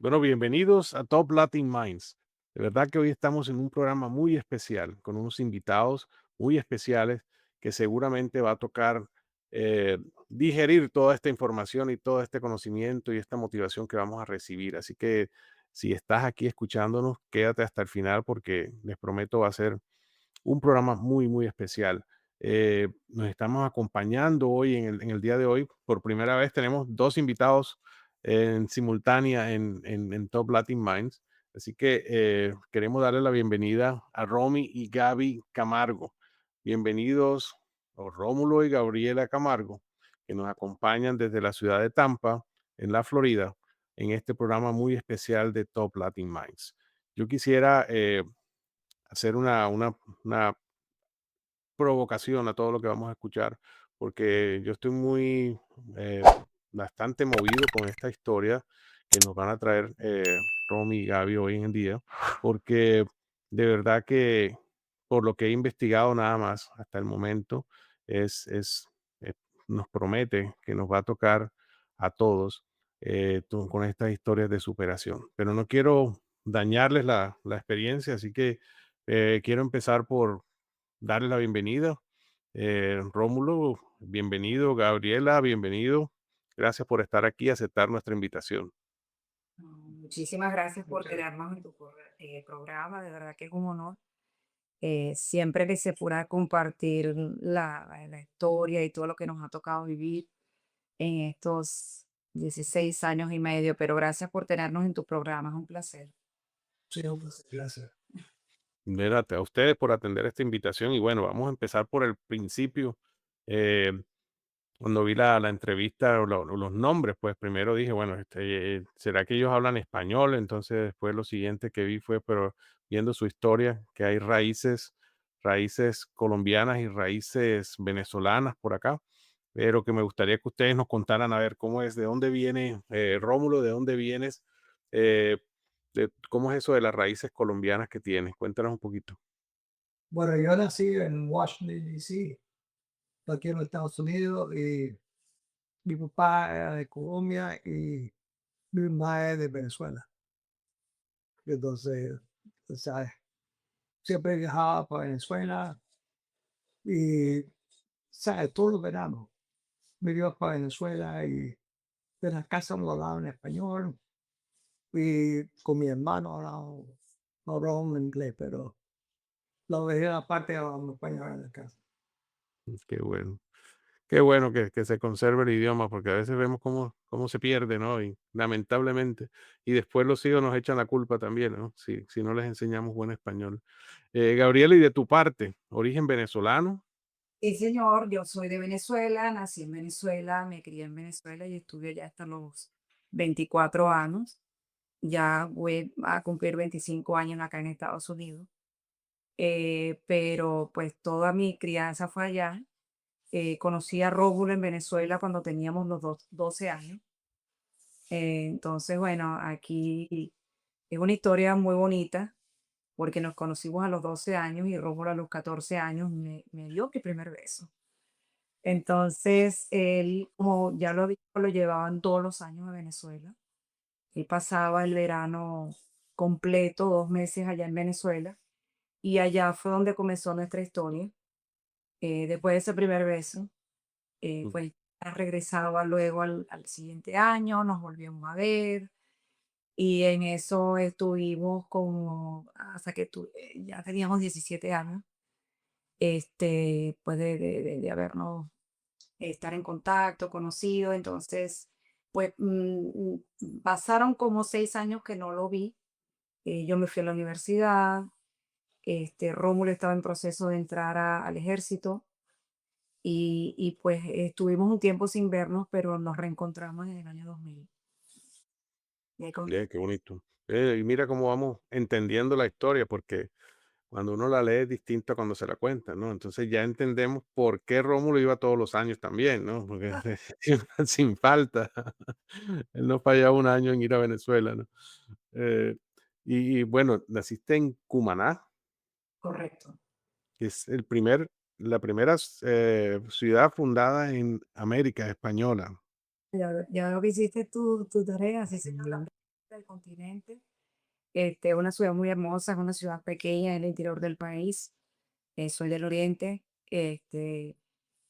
Bueno, bienvenidos a Top Latin Minds. De verdad que hoy estamos en un programa muy especial, con unos invitados muy especiales que seguramente va a tocar eh, digerir toda esta información y todo este conocimiento y esta motivación que vamos a recibir. Así que si estás aquí escuchándonos, quédate hasta el final porque les prometo va a ser un programa muy, muy especial. Nos estamos acompañando hoy en el día de hoy. Por primera vez tenemos dos invitados en simultánea en Top Latin Minds. Así que queremos darle la bienvenida a Romy y Gaby Camargo. Bienvenidos, Rómulo y Gabriela Camargo, que nos acompañan desde la ciudad de Tampa, en la Florida, en este programa muy especial de Top Latin Minds. Yo quisiera hacer una provocación a todo lo que vamos a escuchar, porque yo estoy muy, eh, bastante movido con esta historia que nos van a traer Romy y Gaby hoy en día, porque de verdad que por lo que he investigado nada más hasta el momento, es eh, nos promete que nos va a tocar a todos con estas historias de superación. Pero no quiero dañarles la experiencia, así que quiero empezar por darle la bienvenida. Rómulo, bienvenido. Gabriela, bienvenido. Gracias por estar aquí y aceptar nuestra invitación. No, muchísimas gracias por tenernos en tu programa, de verdad que es un honor. Siempre que se pueda compartir la historia y todo lo que nos ha tocado vivir en estos 16 años y medio, pero gracias por tenernos en tu programa, es un placer. Sí, no, pues, gracias. Mírate, a ustedes por atender esta invitación y bueno, vamos a empezar por el principio. Eh, Cuando vi la entrevista o los nombres, pues primero dije, bueno, ¿será que ellos hablan español? Entonces después lo siguiente que vi fue, pero viendo su historia, que hay raíces colombianas y raíces venezolanas por acá, pero que me gustaría que ustedes nos contaran, a ver, cómo es, de dónde viene Rómulo, de dónde vienes, eh, cómo es eso de las raíces colombianas que tienes. Cuéntanos un poquito. Bueno, yo nací en Washington, D.C., aquí en los Estados Unidos, y mi papá era de Colombia y mi mamá es de Venezuela. Entonces, o sea, siempre viajaba para Venezuela y, ¿sabes? Todos los veranos me iba para Venezuela y de la casa me hablaban en español y con mi hermano hablábamos en inglés, pero la mayoría parte hablábamos español en la casa. Qué bueno. Qué bueno que se conserve el idioma, porque a veces vemos cómo se pierde, ¿no? Y lamentablemente. Y después los hijos nos echan la culpa también, ¿no? Si no les enseñamos buen español. Gabriela, y de tu parte, origen venezolano. Sí, señor, yo soy de Venezuela, nací en Venezuela, me crié en Venezuela y estuve ya hasta los 24 años. Ya voy a cumplir 25 años acá en Estados Unidos. Pero pues toda mi crianza fue allá. Conocí a Rómulo en Venezuela cuando teníamos los 12 años. Entonces, bueno, aquí es una historia muy bonita porque nos conocimos a los 12 años y Rómulo a los 14 años me dio mi primer beso. Entonces, él, como ya lo dijo, lo llevaban todos los años a Venezuela. Él pasaba el verano completo, 2 meses allá en Venezuela. Y allá fue donde comenzó nuestra historia. Después de ese primer beso, Mm, pues regresaba luego al siguiente año, nos volvíamos a ver y en eso estuvimos como hasta que ya teníamos 17 años, pues de habernos, estar en contacto, conocido. Entonces, pues pasaron como 6 años que no lo vi. Yo me fui a la universidad. Rómulo estaba en proceso de entrar al ejército. Y pues estuvimos un tiempo sin vernos, pero nos reencontramos en el año 2000. Y ahí qué bonito. Y mira cómo vamos entendiendo la historia, porque cuando uno la lee es distinto a cuando se la cuenta, ¿no? Entonces ya entendemos por qué Rómulo iba todos los años también, ¿no? Porque sin falta. Él no fallaba un año en ir a Venezuela, ¿no? Y bueno, naciste en Cumaná, correcto. que es la primera ciudad fundada en América española. Ya lo que hiciste tu tarea, sí, señor. del continente. Es una ciudad muy hermosa, es una ciudad pequeña en el interior del país. Soy del oriente,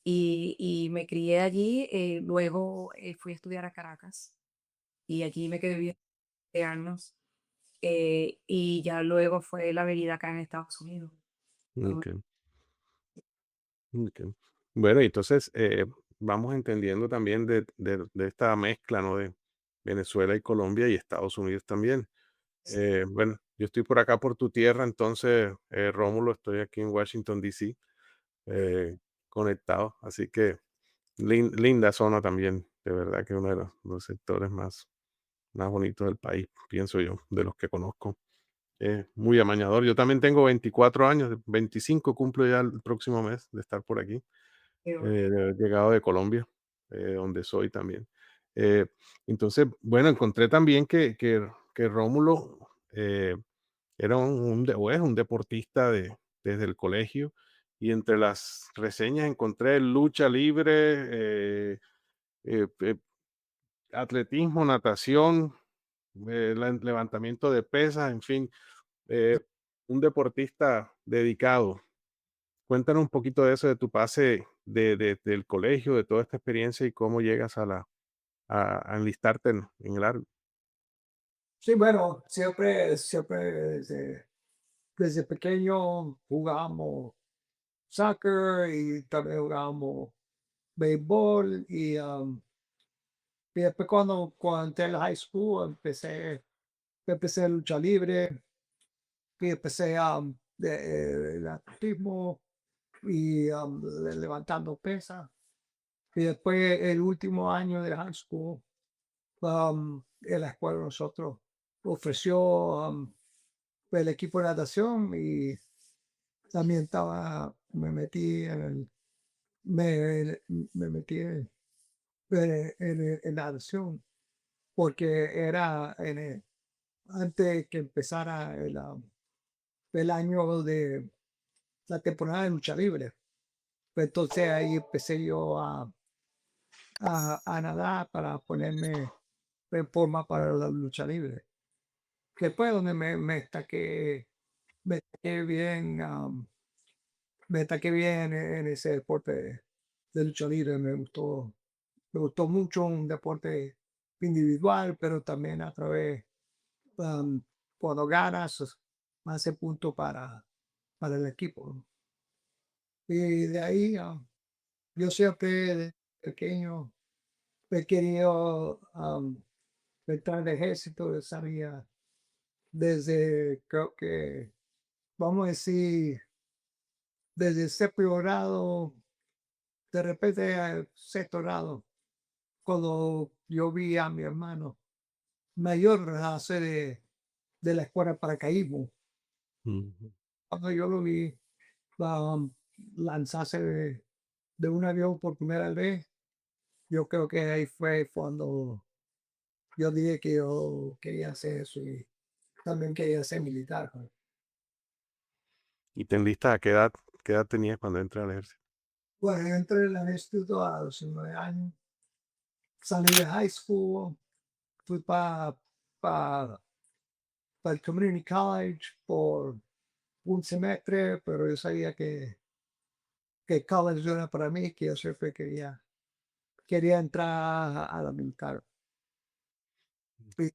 y me crié allí. Luego fui a estudiar a Caracas y allí me quedé viviendo 7 años. Y ya luego fue la venida acá en Estados Unidos. Ok, ok. Bueno, y entonces vamos entendiendo también de esta mezcla, ¿no? De Venezuela y Colombia y Estados Unidos también. Bueno, yo estoy por acá por tu tierra, entonces, Rómulo, estoy aquí en Washington, D.C., eh, conectado, así que linda zona también, de verdad que uno de los sectores más bonitos del país, pienso yo, de los que conozco. Muy amañador. Yo también tengo 24 años, 25 cumplo ya el próximo mes de estar por aquí, de haber llegado de Colombia, donde soy también. Eh, entonces, bueno, encontré también que Rómulo era o es un deportista desde el colegio, y entre las reseñas encontré lucha libre, eh, eh, atletismo, natación, levantamiento de pesas, en fin, eh, un deportista dedicado. Cuéntanos un poquito de eso, de tu pase del colegio, de toda esta experiencia y cómo llegas a enlistarte en el árbitro. Sí, bueno, siempre desde pequeño jugábamos soccer y también jugábamos béisbol y después cuando entré en la high school empecé lucha libre y empecé el atletismo y levantando pesas. Y después el último año de high school, en la escuela nosotros ofreció el equipo de natación y también me, me metí en natación porque era antes que empezara el año de la temporada de lucha libre. Pues entonces ahí empecé yo a nadar para ponerme en forma para la lucha libre. Que fue donde me destaqué bien, me destaqué bien en ese deporte de lucha libre. Me gustó mucho un deporte individual, pero también a través, am, cuando ganas, hace punto para el equipo. Y de ahí, yo siempre de pequeño he querido entrar al ejército. Yo sabía desde, creo que, vamos a decir, desde séptimo grado, de repente al sexto grado, cuando yo vi a mi hermano mayor hacer de la escuela de paracaidismo, Ujú. cuando yo lo vi um, lanzarse de un avión por primera vez, yo creo que ahí fue cuando yo dije que yo quería hacer eso y también quería ser militar, pues. ¿Y te enlistas a qué edad tenías cuando entras al ejército? Bueno, yo entré en el instituto a los 9 años, salí de high school, fui para el community college por un semestre, pero yo sabía que college no era para mí, que yo siempre quería entrar a la militar. Y,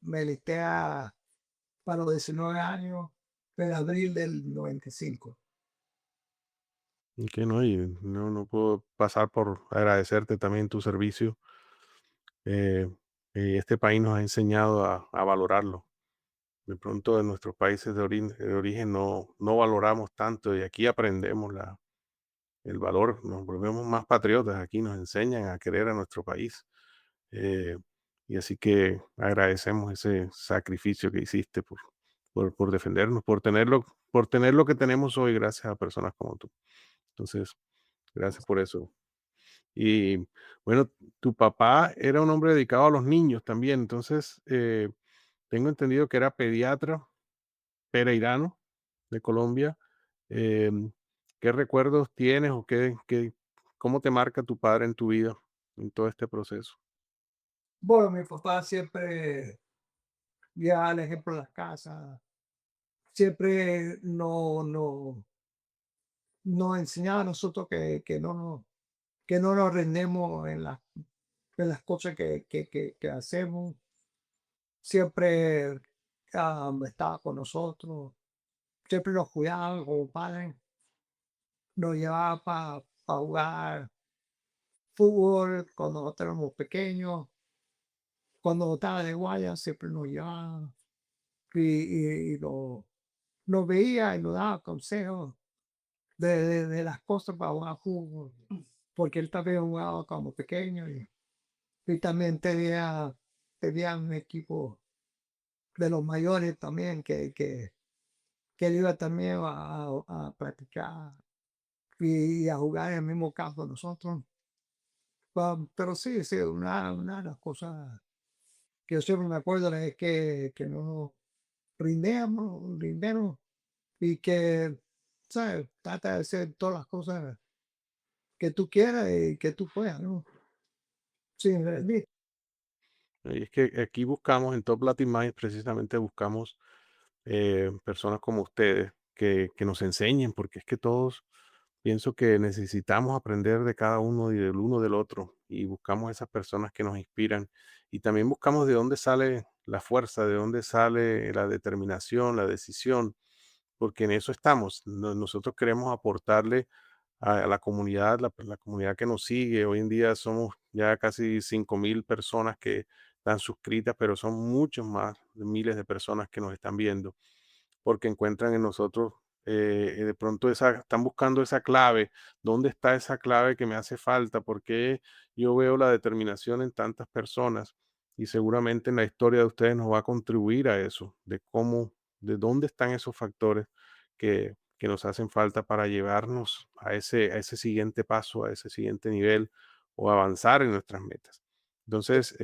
me listé para los 19 años en abril del 95. Y que no, y no puedo pasar por agradecerte también tu servicio. eh, este país nos ha enseñado a valorarlo. De pronto en nuestros países de origen no valoramos tanto, y aquí aprendemos el valor, nos volvemos más patriotas, aquí nos enseñan a querer a nuestro país. eh, y así que agradecemos ese sacrificio que hiciste por defendernos, por tener lo que tenemos hoy gracias a personas como tú. Entonces, gracias por eso. Y bueno, tu papá era un hombre dedicado a los niños también, entonces tengo entendido que era pediatra pereirano de Colombia. Em, ¿Qué recuerdos tienes o cómo te marca tu padre en tu vida en todo este proceso? Bueno, mi papá siempre ya el ejemplo de las casas, siempre nos enseñaba a nosotros que no nos rendemos en las cosas que hacemos. Siempre estaba con nosotros, siempre nos cuidaba como padre, nos llevaba para jugar fútbol cuando nosotros éramos pequeños, cuando estaba de guaya siempre nos llevaba y nos veía y nos daba consejos de las cosas para jugar fútbol, porque él también jugaba como pequeño y también tenía un equipo de los mayores también que él iba también a practicar y a jugar en el mismo campo de nosotros. Pero sí, sí, una de las cosas que yo siempre me acuerdo es que no nos rindemos y que, ¿sabes? Trata de hacer todas las cosas que tú quieras y que tú puedas, ¿no? Sin rendir. Y es que aquí buscamos, en Top Latin Minds, precisamente buscamos personas como ustedes que nos enseñen, porque es que todos pienso que necesitamos aprender de cada uno y del uno del otro, y buscamos esas personas que nos inspiran, y también buscamos de dónde sale la fuerza, de dónde sale la determinación, la decisión, porque en eso estamos. Nosotros queremos aportarle a la comunidad, la comunidad que nos sigue. Hoy en día somos ya casi 5.000 personas que están suscritas, pero son muchos más, miles de personas que nos están viendo porque encuentran en nosotros de pronto están buscando esa clave. ¿Dónde está esa clave que me hace falta? Porque yo veo la determinación en tantas personas y seguramente en la historia de ustedes nos va a contribuir a eso, de cómo, de dónde están esos factores que nos hacen falta para llevarnos a ese siguiente paso, a ese siguiente nivel o avanzar en nuestras metas. Entonces,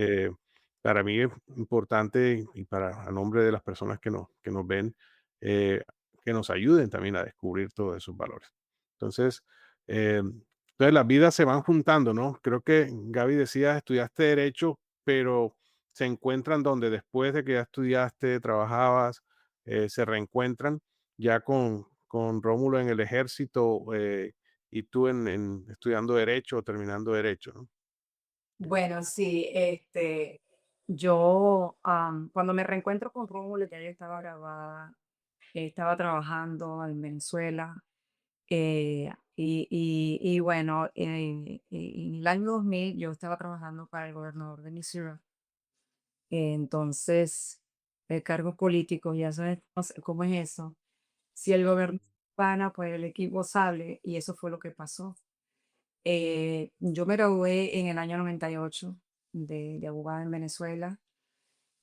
para mí es importante y para a nombre de las personas que nos ven, eh, que nos ayuden también a descubrir todos esos valores. Entonces, entonces las vidas se van juntando, ¿no? Creo que Gaby decía, estudiaste derecho, pero se encuentran donde después de que ya estudiaste, trabajabas, se reencuentran ya con Rómulo en el ejército y tú estudiando derecho o terminando derecho, ¿no? Bueno, sí, yo cuando me reencuentro con Rómulo, ya yo estaba graduada, estaba trabajando en Venezuela, y bueno, en el año 2000 yo estaba trabajando para el gobernador de Missouri. Entonces, cargos políticos, ya sabes cómo es eso. Si el gobierno gana, pues el equipo sale, y eso fue lo que pasó. Yo me gradué en el año 98 de abogada en Venezuela.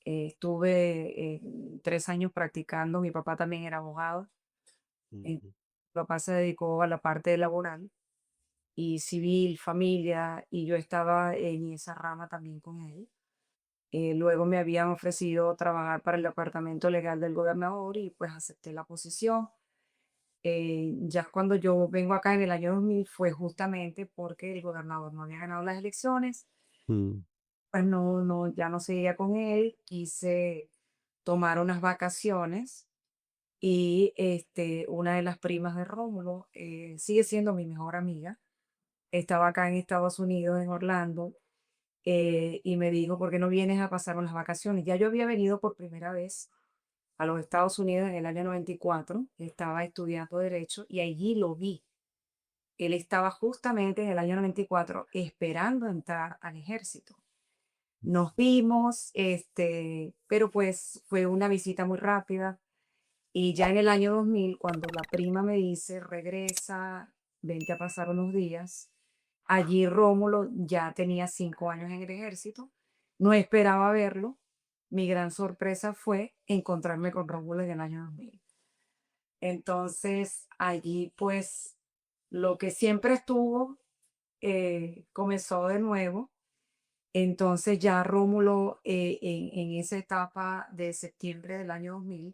Estuve 3 años practicando, mi papá también era abogado. Mi Ujú, papá se dedicó a la parte laboral y civil, familia, y yo estaba en esa rama también con él. Luego me habían ofrecido trabajar para el departamento legal del gobernador y pues acepté la posición. Ya cuando yo vengo acá en el año 2000 fue justamente porque el gobernador no había ganado las elecciones, mm, pues ya no seguía con él, quise tomar unas vacaciones y una de las primas de Rómulo sigue siendo mi mejor amiga, estaba acá en Estados Unidos, en Orlando, y me dijo, ¿por qué no vienes a pasar unas vacaciones? Ya yo había venido por primera vez a los Estados Unidos en el año 94, estaba estudiando derecho y allí lo vi. Él estaba justamente en el año 94 esperando entrar al ejército. Nos vimos, pero pues fue una visita muy rápida. Y ya en el año 2000, cuando la prima me dice, regresa, vente a pasar unos días, allí Rómulo ya tenía 5 años en el ejército, no esperaba verlo. Mi gran sorpresa fue encontrarme con Rómulo en el año 2000. Entonces, allí pues lo que siempre estuvo comenzó de nuevo. Entonces ya Rómulo en esa etapa de septiembre del año 2000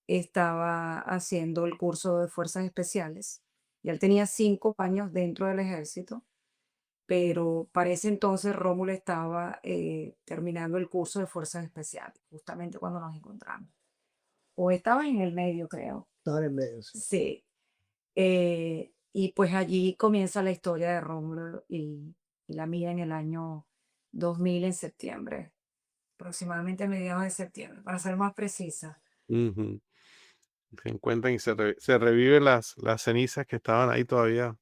estaba haciendo el curso de fuerzas especiales y él tenía 5 años dentro del ejército pero para ese entonces Rómulo estaba terminando el curso de Fuerzas Especiales, justamente cuando nos encontramos. O estaba en el medio, creo. Estaba en medio, sí. Sí. Y pues allí comienza la historia de Rómulo y la mía en el año 2000 en septiembre, aproximadamente a mediados de septiembre, para ser más precisa. Ujú. Se encuentran y se reviven las cenizas que estaban ahí todavía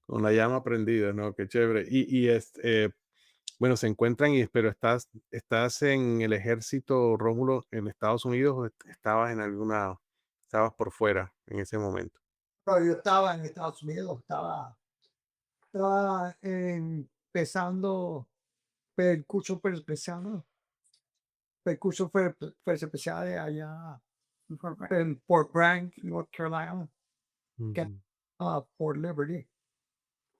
con la llama prendida, ¿no? Qué chévere. Bueno, se encuentran pero estás en el ejército, Rómulo, en Estados Unidos, o estabas por fuera en ese momento. Pero yo estaba en Estados Unidos, estaba empezando el curso especial, el curso especial allá en Fort Bragg, North Carolina, que Ujú, Fort Liberty.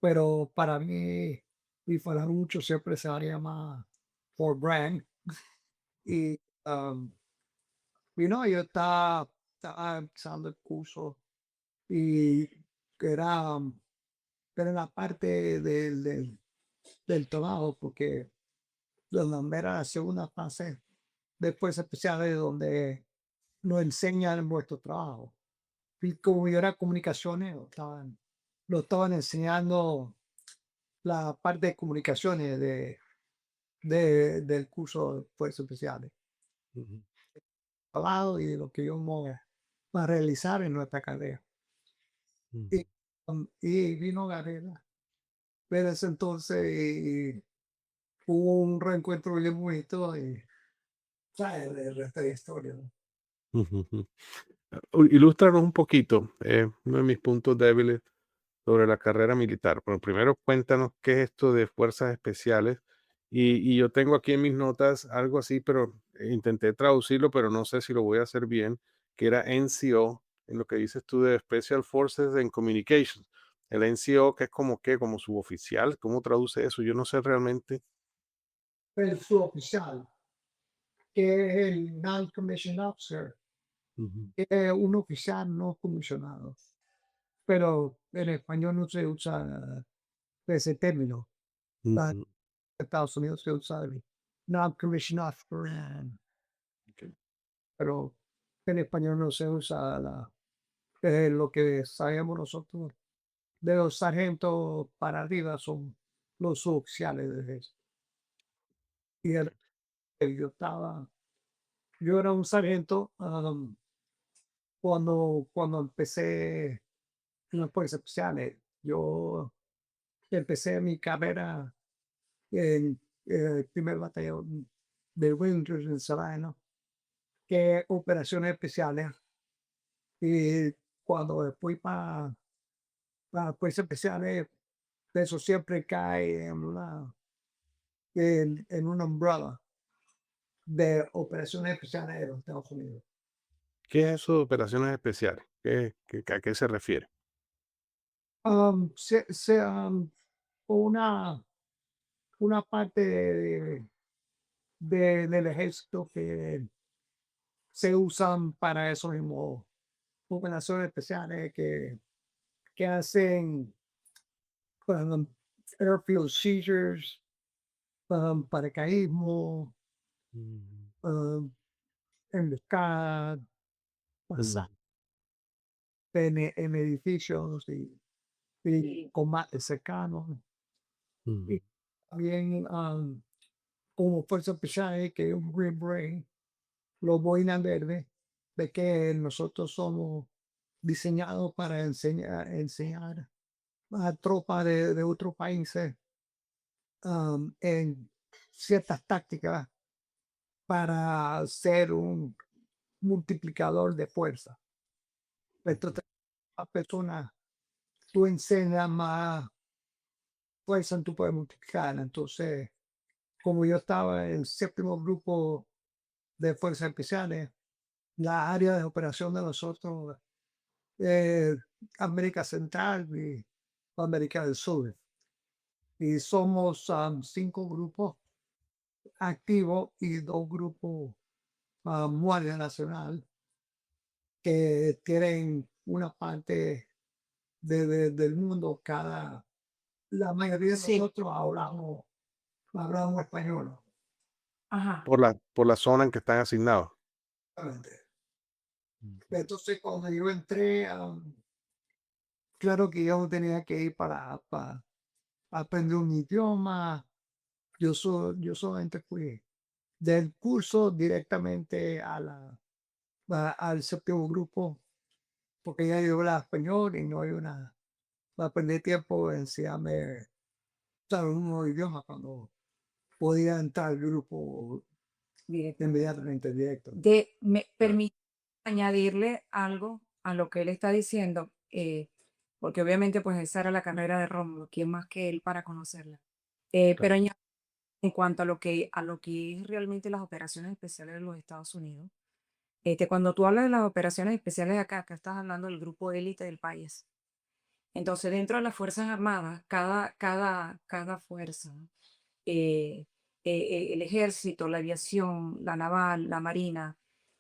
Pero para mí, y para muchos siempre se haría más Fort Bragg. Y, um, yo estaba empezando el curso y era, era la parte del trabajo, porque donde era la segunda fase después especiales donde nos enseñan nuestro trabajo. Y como yo era comunicaciones, lo estaban enseñando la parte de comunicaciones del curso de fuerzas especiales, ujú, trabajo y de lo que íbamos a realizar en nuestra carrera. ujú, Y vino Garela, pero ese entonces hubo un reencuentro bien bonito y ¿sabes? El resto de la historia, ¿no? ujú, ujú. Ilústranos un poquito, uno de mis puntos débiles sobre la carrera militar. Bueno, primero cuéntanos qué es esto de fuerzas especiales. Y yo tengo aquí en mis notas algo así, pero intenté traducirlo, pero no sé si lo voy a hacer bien, que era NCO, en lo que dices tú de Special Forces and Communications. El NCO, que es como que, como suboficial, ¿cómo traduce eso? Yo no sé realmente. El suboficial, que es el non-commissioned officer, Ujú, que es un oficial no comisionado, pero en español no se usa ese término. Ah, ujú, En Estados Unidos se usa el non-commissioned officer, ok, pero en español no se usa lo que sabemos nosotros de los sargentos para arriba son los suboficiales de eso. Y yo era un sargento cuando empecé en las fuerzas especiales. Yo empecé mi carrera en el primer batallón de Rangers en Savannah, que es operaciones especiales. Y cuando fui para fuerzas especiales, eso siempre cae en una umbrella de operaciones especiales de los Estados Unidos. ¿qué es eso de operaciones especiales? ¿A qué se refiere? Una, una parte del ejército que se usan para eso mismo, operaciones especiales que hacen um, airfield seizures, paracaidismo, Mm, um, emboscadas, mm, en edificios y combates cercanos. mm, Y también como fuerza especial, que es un Green Beret, los boinas verdes, de que nosotros somos diseñados para enseñar a tropas de otros países en ciertas tácticas para ser un multiplicador de fuerza. Esto a personas, tú enseñas más fuerza, tú puedes multiplicar. Entonces, como yo estaba en el séptimo grupo de fuerzas especiales, la área de operación de nosotros es América Central y América del Sur. Y somos 5 grupos activos y 2 grupos Guardia Nacional que tienen una parte del mundo cada la mayoría de Sí, nosotros hablamos español. ajá, por la zona en que están asignados. Exactamente. Ujú. Entonces, cuando yo entré, claro que yo tenía que ir para aprender un idioma. Yo solamente fui del curso directamente al séptimo grupo, porque ya yo hablaba español y no hay una, para perder tiempo en enseñarme, ¿sabes? Un nuevo idioma cuando podía entrar al grupo directamente. inmediatamente directo. Me Claro, permite añadirle algo a lo que él está diciendo, porque obviamente pues esa era la carrera de Rómulo, ¿quién más que él para conocerla? Pero claro, en cuanto a lo que es realmente las operaciones especiales de los Estados Unidos, cuando tú hablas de las operaciones especiales de acá, estás hablando del grupo élite del país. Entonces, dentro de las Fuerzas Armadas, cada fuerza, eh, el ejército, la aviación, la naval, la marina,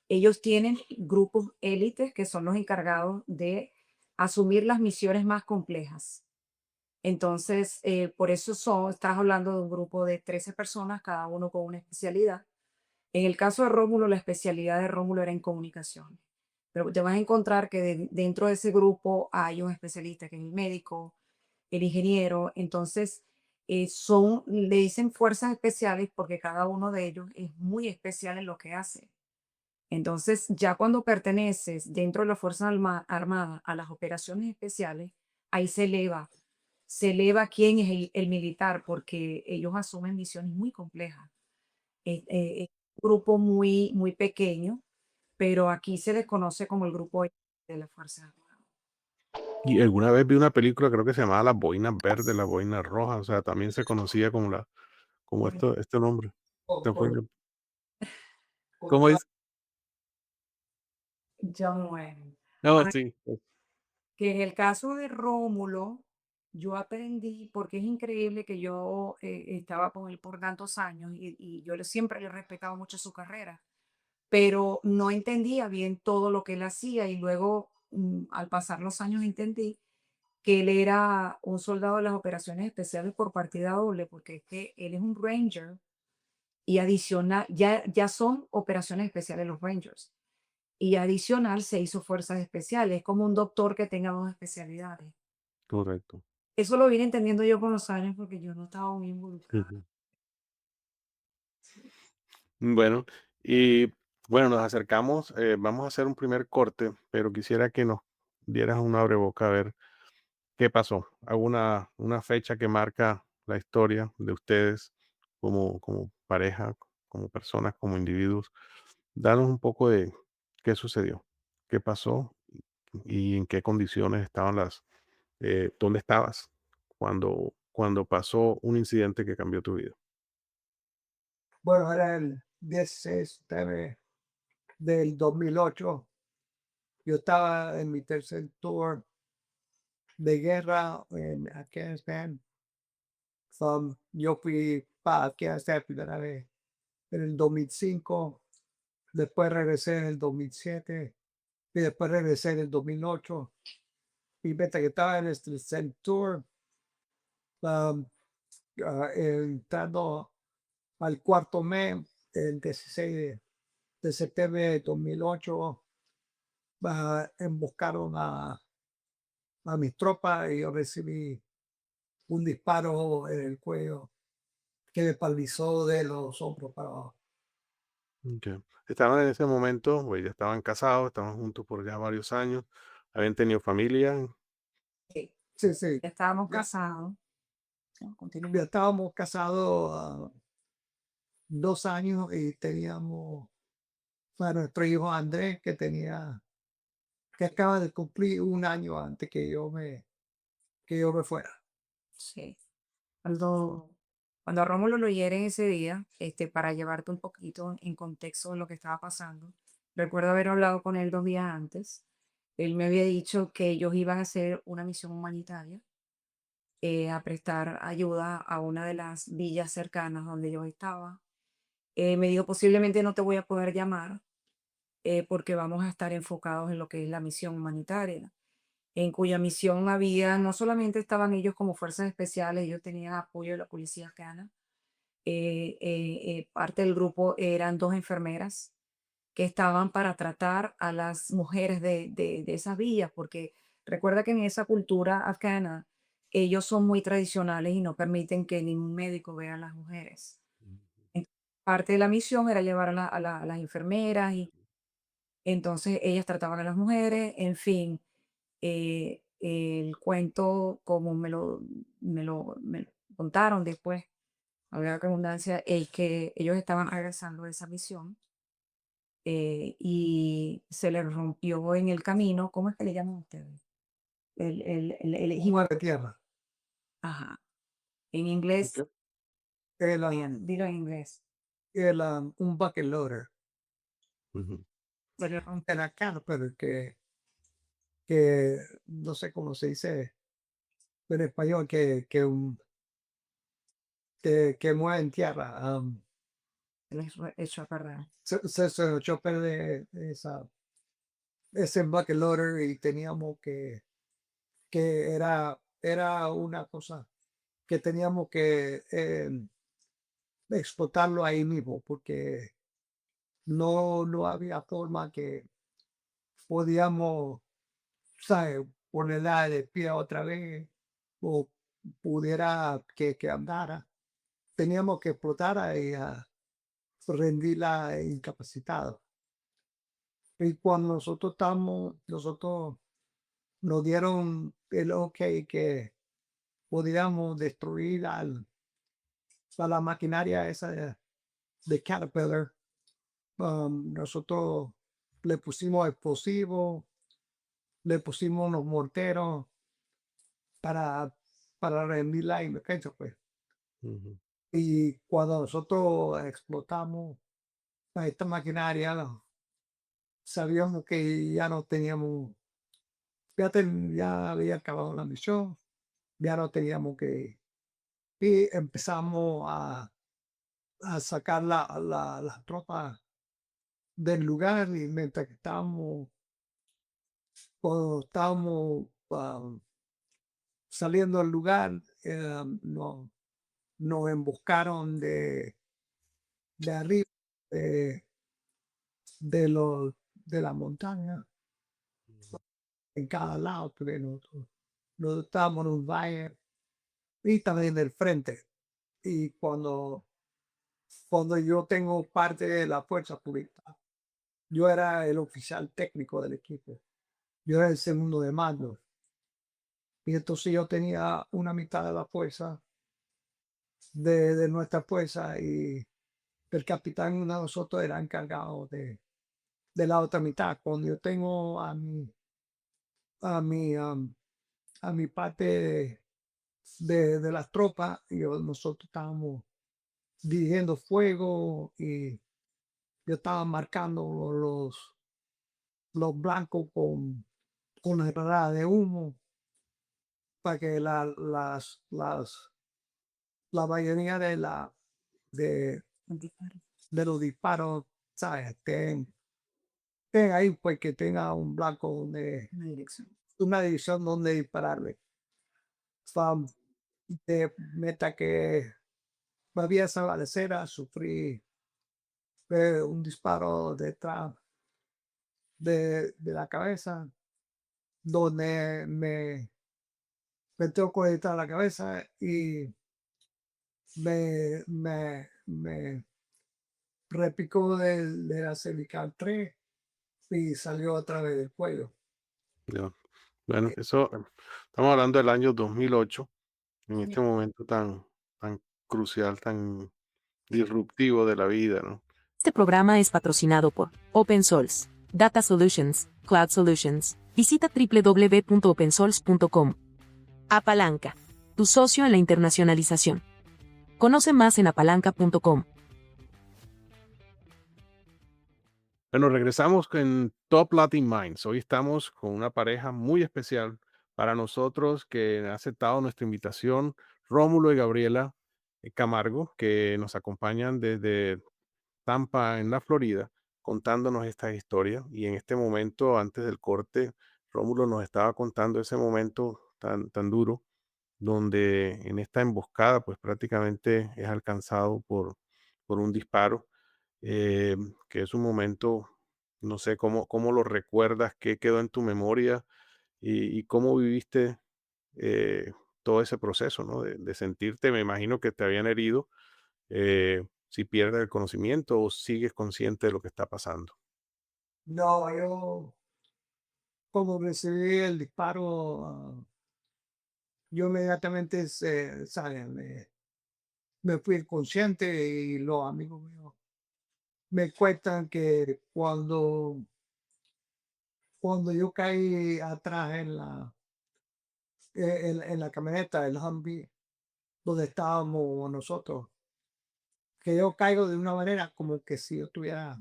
ellos tienen grupos élites que son los encargados de asumir las misiones más complejas. Entonces, por eso estás hablando de un grupo de 13 personas, cada uno con una especialidad. En el caso de Rómulo, la especialidad de Rómulo era en comunicación. Pero te vas a encontrar que dentro de ese grupo hay un especialista que es el médico, el ingeniero. Entonces, le dicen fuerzas especiales porque cada uno de ellos es muy especial en lo que hace. Entonces, ya cuando perteneces dentro de las Fuerzas Armadas a las operaciones especiales, ahí se eleva quién es el militar porque ellos asumen misiones muy complejas. Es un grupo muy pequeño, pero aquí se les conoce como el grupo de las Fuerzas Armadas. y alguna vez vi una película, creo que se llamaba Las Boinas Verdes, Las Boinas Rojas, o sea, también se conocía como Bueno, este nombre. Por, Se fue por, por ¿Cómo toda- dice? John Wayne. No, Ah, sí, que en el caso de Rómulo, yo aprendí, porque es increíble que yo estaba con él por tantos años y yo siempre le he respetado mucho su carrera, pero no entendía bien todo lo que él hacía y luego al pasar los años entendí que él era un soldado de las operaciones especiales por partida doble, porque es que él es un ranger y adicional, ya son operaciones especiales los rangers. Y adicional se hizo fuerzas especiales, es como un doctor que tenga dos especialidades. correcto. Eso lo vine entendiendo yo con los años porque yo no estaba muy involucrada. Ujú. Bueno, y bueno, nos acercamos, vamos a hacer un primer corte, pero quisiera que nos dieras una boca a ver qué pasó. Una fecha que marca la historia de ustedes como pareja, como personas, como individuos. Danos un poco de qué sucedió, qué pasó y en qué condiciones estaban dónde estabas cuando pasó un incidente que cambió tu vida. Bueno, era el 16 de septiembre del 2008. Yo estaba en mi tercer tour de guerra en Afganistán. Yo fui para Afganistán primera vez en el 2005, después regresé en el 2007 y después regresé en el 2008. Y mientras que estaba en este tercer tour, um, entrando al cuarto mes, el 16 de septiembre de 2008, emboscaron a mis tropas y yo recibí un disparo en el cuello que me paralizó de los hombros para abajo. Ok. Estaban en ese momento, pues ya estaban casados, estaban juntos por ya varios años, habían tenido familia. Sí, Sí, sí. ya estábamos Ya, casados. No, ya continúa. estábamos casados 2 años y teníamos a nuestro hijo Andrés que acaba de cumplir un año antes que yo me fuera. Sí. Cuando, cuando a Rómulo lo hieren ese día, para llevarte un poquito en contexto de lo que estaba pasando, recuerdo haber hablado con él 2 días antes. Él me había dicho que ellos iban a hacer una misión humanitaria, a prestar ayuda a una de las villas cercanas donde yo estaba. Me dijo, posiblemente no te voy a poder llamar porque vamos a estar enfocados en lo que es la misión humanitaria. en cuya misión había, no solamente estaban ellos como fuerzas especiales, ellos tenían apoyo de la policía afgana. Parte del grupo eran 2 enfermeras que estaban para tratar a las mujeres de esas villas, porque recuerda que en esa cultura afgana ellos son muy tradicionales y no permiten que ningún médico vea a las mujeres. En- Parte de la misión era llevar a las enfermeras y entonces ellas trataban a las mujeres, en fin, el cuento como me lo contaron después, había redundancia, es que ellos estaban regresando de esa misión y se les rompió en el camino, ¿cómo es que le llaman ustedes? El Mar de tierra. ajá, en inglés, Ok. El, dilo en inglés. un bucket loader. Ujú. Se les rompió. Era Caterpillar que no sé cómo se dice en español, que mueve en tierra. Se les echó a perder. Se echó a perder ese bucket loader y teníamos que era una cosa que teníamos que explotarlo ahí mismo porque no había forma que podíamos, ¿sabes? Ponerla de pie otra vez o pudiera que andara. Teníamos que explotar ahí a rendirla incapacitada. Y cuando nosotros nos dieron el ok que podíamos destruir a la maquinaria esa de Caterpillar. Nosotros le pusimos explosivos, le pusimos unos morteros para, para rendir la emergencia, pues. Ujú. Y cuando nosotros explotamos esta maquinaria, sabíamos que ya no teníamos, ya había acabado la misión, ya no teníamos que. Y empezamos a sacar las tropas del lugar y mientras que cuando estábamos saliendo del lugar, nos emboscaron de arriba de, de la montaña, en cada lado, porque nosotros estábamos en un valle y también del frente. Y cuando yo tengo parte de la fuerza pública, yo era el oficial técnico del equipo, yo era el segundo de mando. Y entonces yo tenía una mitad de la fuerza de nuestra fuerza y el capitán de nosotros era encargado de la otra mitad. Cuando yo tengo a mi, am, a mi parte de las tropas, nosotros estábamos dirigiendo fuego y yo estaba marcando los blancos con la granada de humo para que la mayoría de, Un disparo. de los disparos, ¿sabes? Estén ahí, pues que tenga un blanco Una dirección. una dirección donde dispararle. Fam, meta que me había esa balacera, sufrí un disparo detrás de la cabeza, donde me tocó detrás de la cabeza y me repicó de la cervical 3 y salió a través del cuello. Ya. Bueno, eso, estamos hablando del año 2008, en este momento tan crucial, tan disruptivo de la vida, ¿no? Este programa es patrocinado por Open Source, Data Solutions, Cloud Solutions. Visita www.opensource.com. Apalanca, tu socio en la internacionalización. Conoce más en apalanca.com. Bueno, regresamos con Top Latin Minds. Hoy estamos con una pareja muy especial para nosotros que ha aceptado nuestra invitación, Rómulo y Gabriela Camargo, que nos acompañan desde Tampa, en la Florida, contándonos esta historia. Y en este momento, antes del corte, Rómulo nos estaba contando ese momento tan duro, donde en esta emboscada, pues prácticamente es alcanzado por un disparo, que es un momento, no sé cómo lo recuerdas, qué quedó en tu memoria y cómo viviste eh, todo ese proceso, ¿no? De sentirte, me imagino que te habían herido, si pierdes el conocimiento o sigues consciente de lo que está pasando. No, yo como recibí el disparo, yo inmediatamente, ¿sabe? Me fui consciente y los amigos míos me cuentan que cuando yo caí atrás en la camioneta, el Humvee, donde estábamos nosotros, que yo caigo de una manera como que si yo estuviera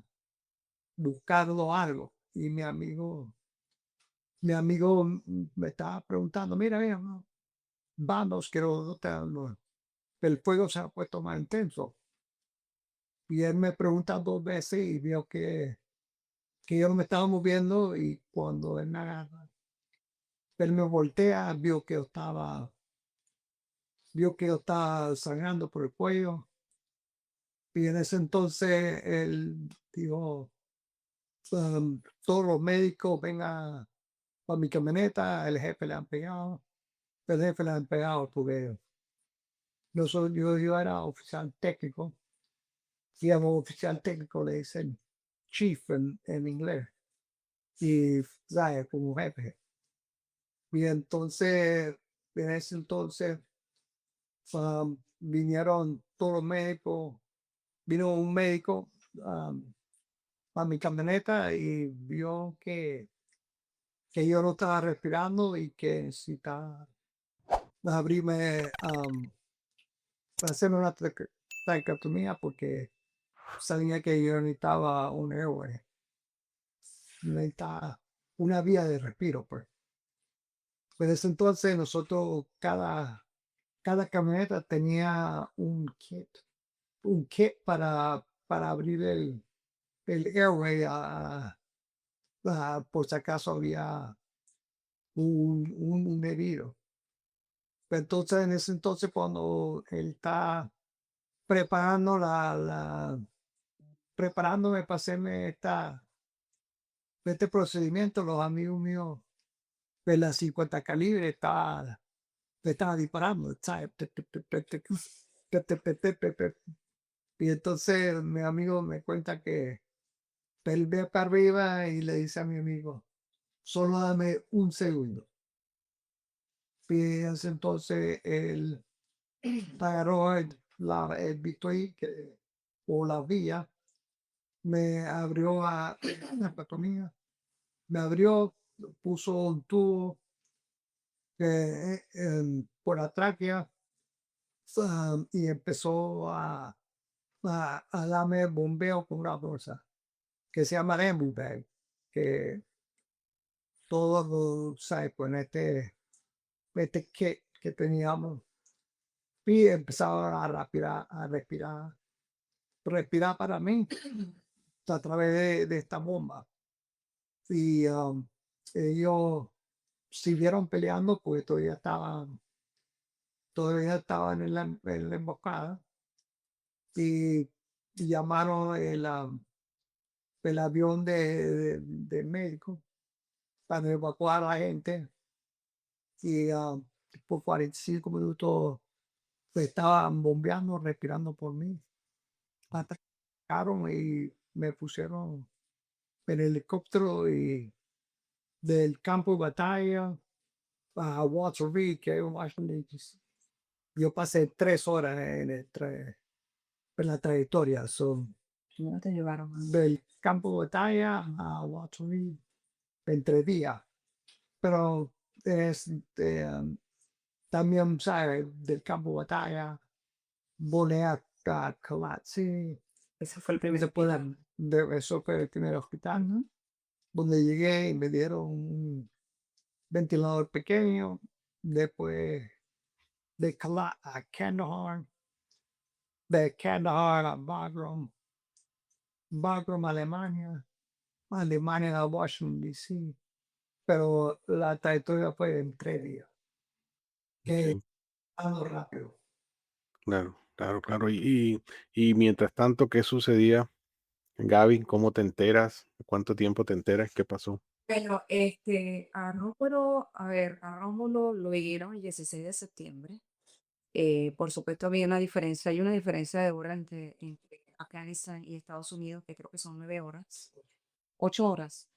buscando algo. Y mi amigo me estaba preguntando, mira, no, vamos, el fuego se ha puesto más intenso. Y él me pregunta 2 veces y vio que yo no me estaba moviendo y cuando él me agarra, él me voltea, vio que yo estaba sangrando por el cuello y en ese entonces él dijo, todos los médicos vengan a mi camioneta, el jefe le han pegado porque yo era oficial técnico, y a un oficial técnico le dicen chief en inglés y, ¿sabes? Como jefe. Y entonces, en ese entonces, vinieron todos los médicos, vino un médico a mi camioneta y vio que yo no estaba respirando y que necesitaba abrirme, hacerme una traqueotomía porque sabía que yo necesitaba un airway, necesitaba una vía de respiro, pues. Pues desde entonces nosotros, cada camioneta tenía un kit para abrir el airway por si acaso había un herido. Pues entonces, en ese entonces, cuando él está preparando preparándome para hacerme este procedimiento, los amigos míos de la 50 calibre le estaba disparando, ¿sabes? Y entonces mi amigo me cuenta que él ve para arriba y le dice a mi amigo, solo dame un segundo. Y en ese entonces él agarró el bisturí o la vía, me abrió la patomía, me abrió, puso un tubo por la tráquea, y empezó a darme bombeo con una bolsa que se llama Emu Bag, que todos los, ¿sabes? Con este kit que teníamos y empezaba a respirar para mí a través de esta bomba. Y ellos siguieron peleando porque todavía estaban en la emboscada y llamaron el avión de médico para evacuar a la gente y por 45 minutos estaban bombeando, respirando por mí. Atacaron y me pusieron en el helicóptero y del campo de batalla a Walter Reed, que es en Washington, D.C. Yo pasé 3 horas en la trayectoria. ¿Cómo te llevaron? Del campo de batalla a Walter Reed en 3 días. Pero es, también, ¿sabes? Del campo de batalla, volé a Tallahassee. Ese fue el primer Después hospital. de eso fue el primer hospital, ¿no? Donde llegué y me dieron un ventilador pequeño. Después a Kandahar, de Kandahar a Bagram, Alemania, a Washington, D.C. pero la trayectoria fue en 3 días, que okey, algo rápido. claro, claro, claro. Y mientras tanto, ¿qué sucedía, Gaby? ¿Cómo te enteras? ¿Cuánto tiempo te enteras? ¿Qué pasó? Bueno, a Rómulo lo vieron el 16 de septiembre. Por supuesto, hay una diferencia de hora entre Afganistán y Estados Unidos, que creo que son 9 horas, 8 horas.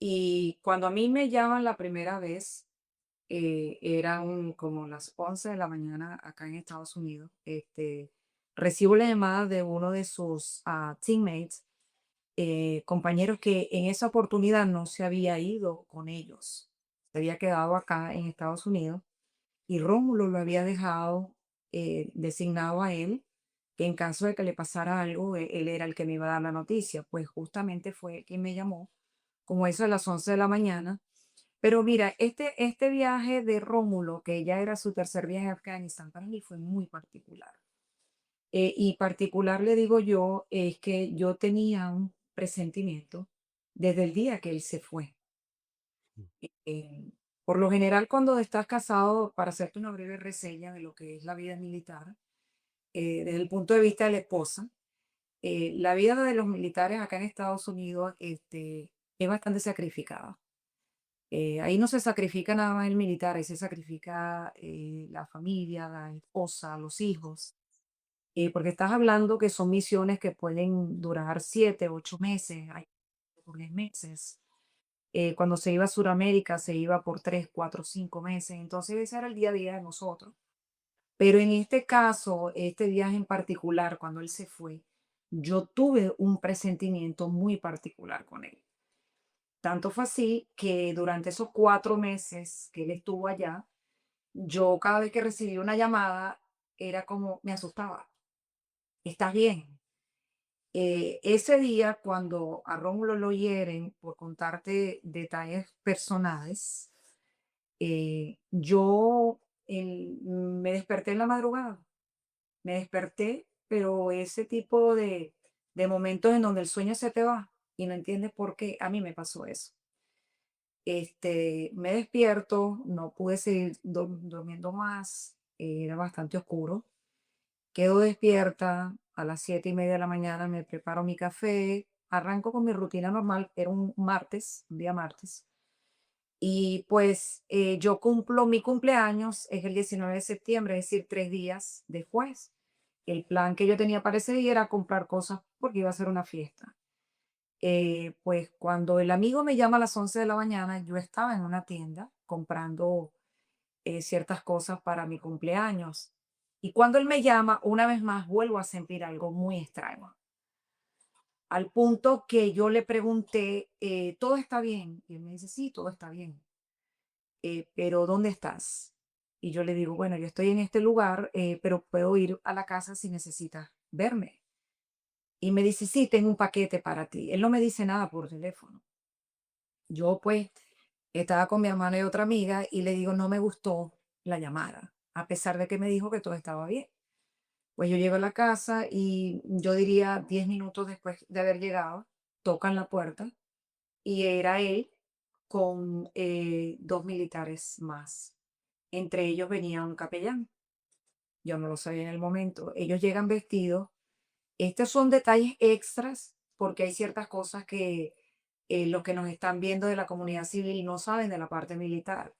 Y cuando a mí me llaman la primera vez, eran como las 11 de la mañana acá en Estados Unidos. Recibo la llamada de uno de sus teammates, compañeros que en esa oportunidad no se había ido con ellos, se había quedado acá en Estados Unidos y Rómulo lo había dejado designado a él, que en caso de que le pasara algo, él era el que me iba a dar la noticia. Pues justamente fue quien me llamó, como eso de las 11 de la mañana. Pero mira, este viaje de Rómulo, que ya era su tercer viaje a Afganistán, para mí fue muy particular. Y particular le digo yo, es que yo tenía un presentimiento desde el día que él se fue. Eh, por lo general, cuando estás casado, para hacerte una breve reseña de lo que es la vida militar, desde el punto de vista de la esposa, la vida de los militares acá en Estados Unidos es bastante sacrificada. Ahí no se sacrifica nada más el militar, ahí se sacrifica la familia, la esposa, los hijos, porque estás hablando que son misiones que pueden durar 7, 8 meses, hay por 10 meses. Cuando se iba a Sudamérica se iba por 3, 4, 5 meses. Entonces ese era el día a día de nosotros. Pero en este caso, este viaje en particular, cuando él se fue, yo tuve un presentimiento muy particular con él. Tanto fue así que durante esos 4 meses que él estuvo allá, yo cada vez que recibía una llamada era como, me asustaba. ¿Estás bien? Ese día, cuando a Rómulo lo hieren, por contarte detalles personales, yo me desperté en la madrugada, me desperté, pero ese tipo de momentos en donde el sueño se te va y no entiendes por qué, a mí me pasó eso. Me despierto, no pude seguir durmiendo más, era bastante oscuro. Quedo despierta a las 7:30 de la mañana, me preparo mi café, arranco con mi rutina normal, era un martes, un día martes. Y pues yo cumplo mi cumpleaños, es el 19 de septiembre, es decir, 3 días después. El plan que yo tenía para ese día era comprar cosas porque iba a ser una fiesta. Pues cuando el amigo me llama a las 11 de la mañana, yo estaba en una tienda comprando ciertas cosas para mi cumpleaños. Y cuando él me llama, una vez más vuelvo a sentir algo muy extraño. Al punto que yo le pregunté, ¿todo está bien? Y él me dice, sí, todo está bien. Pero ¿dónde estás? Y yo le digo, bueno, yo estoy en este lugar, pero puedo ir a la casa si necesitas verme. Y me dice, sí, tengo un paquete para ti. Él no me dice nada por teléfono. Yo pues estaba con mi hermana y otra amiga y le digo, no me gustó la llamada, a pesar de que me dijo que todo estaba bien. Pues yo llego a la casa y yo diría 10 minutos después de haber llegado, tocan la puerta y era él con 2 militares más. Entre ellos venía un capellán. Yo no lo sabía en el momento. Ellos llegan vestidos. Estos son detalles extras porque hay ciertas cosas que los que nos están viendo de la comunidad civil no saben de la parte militar.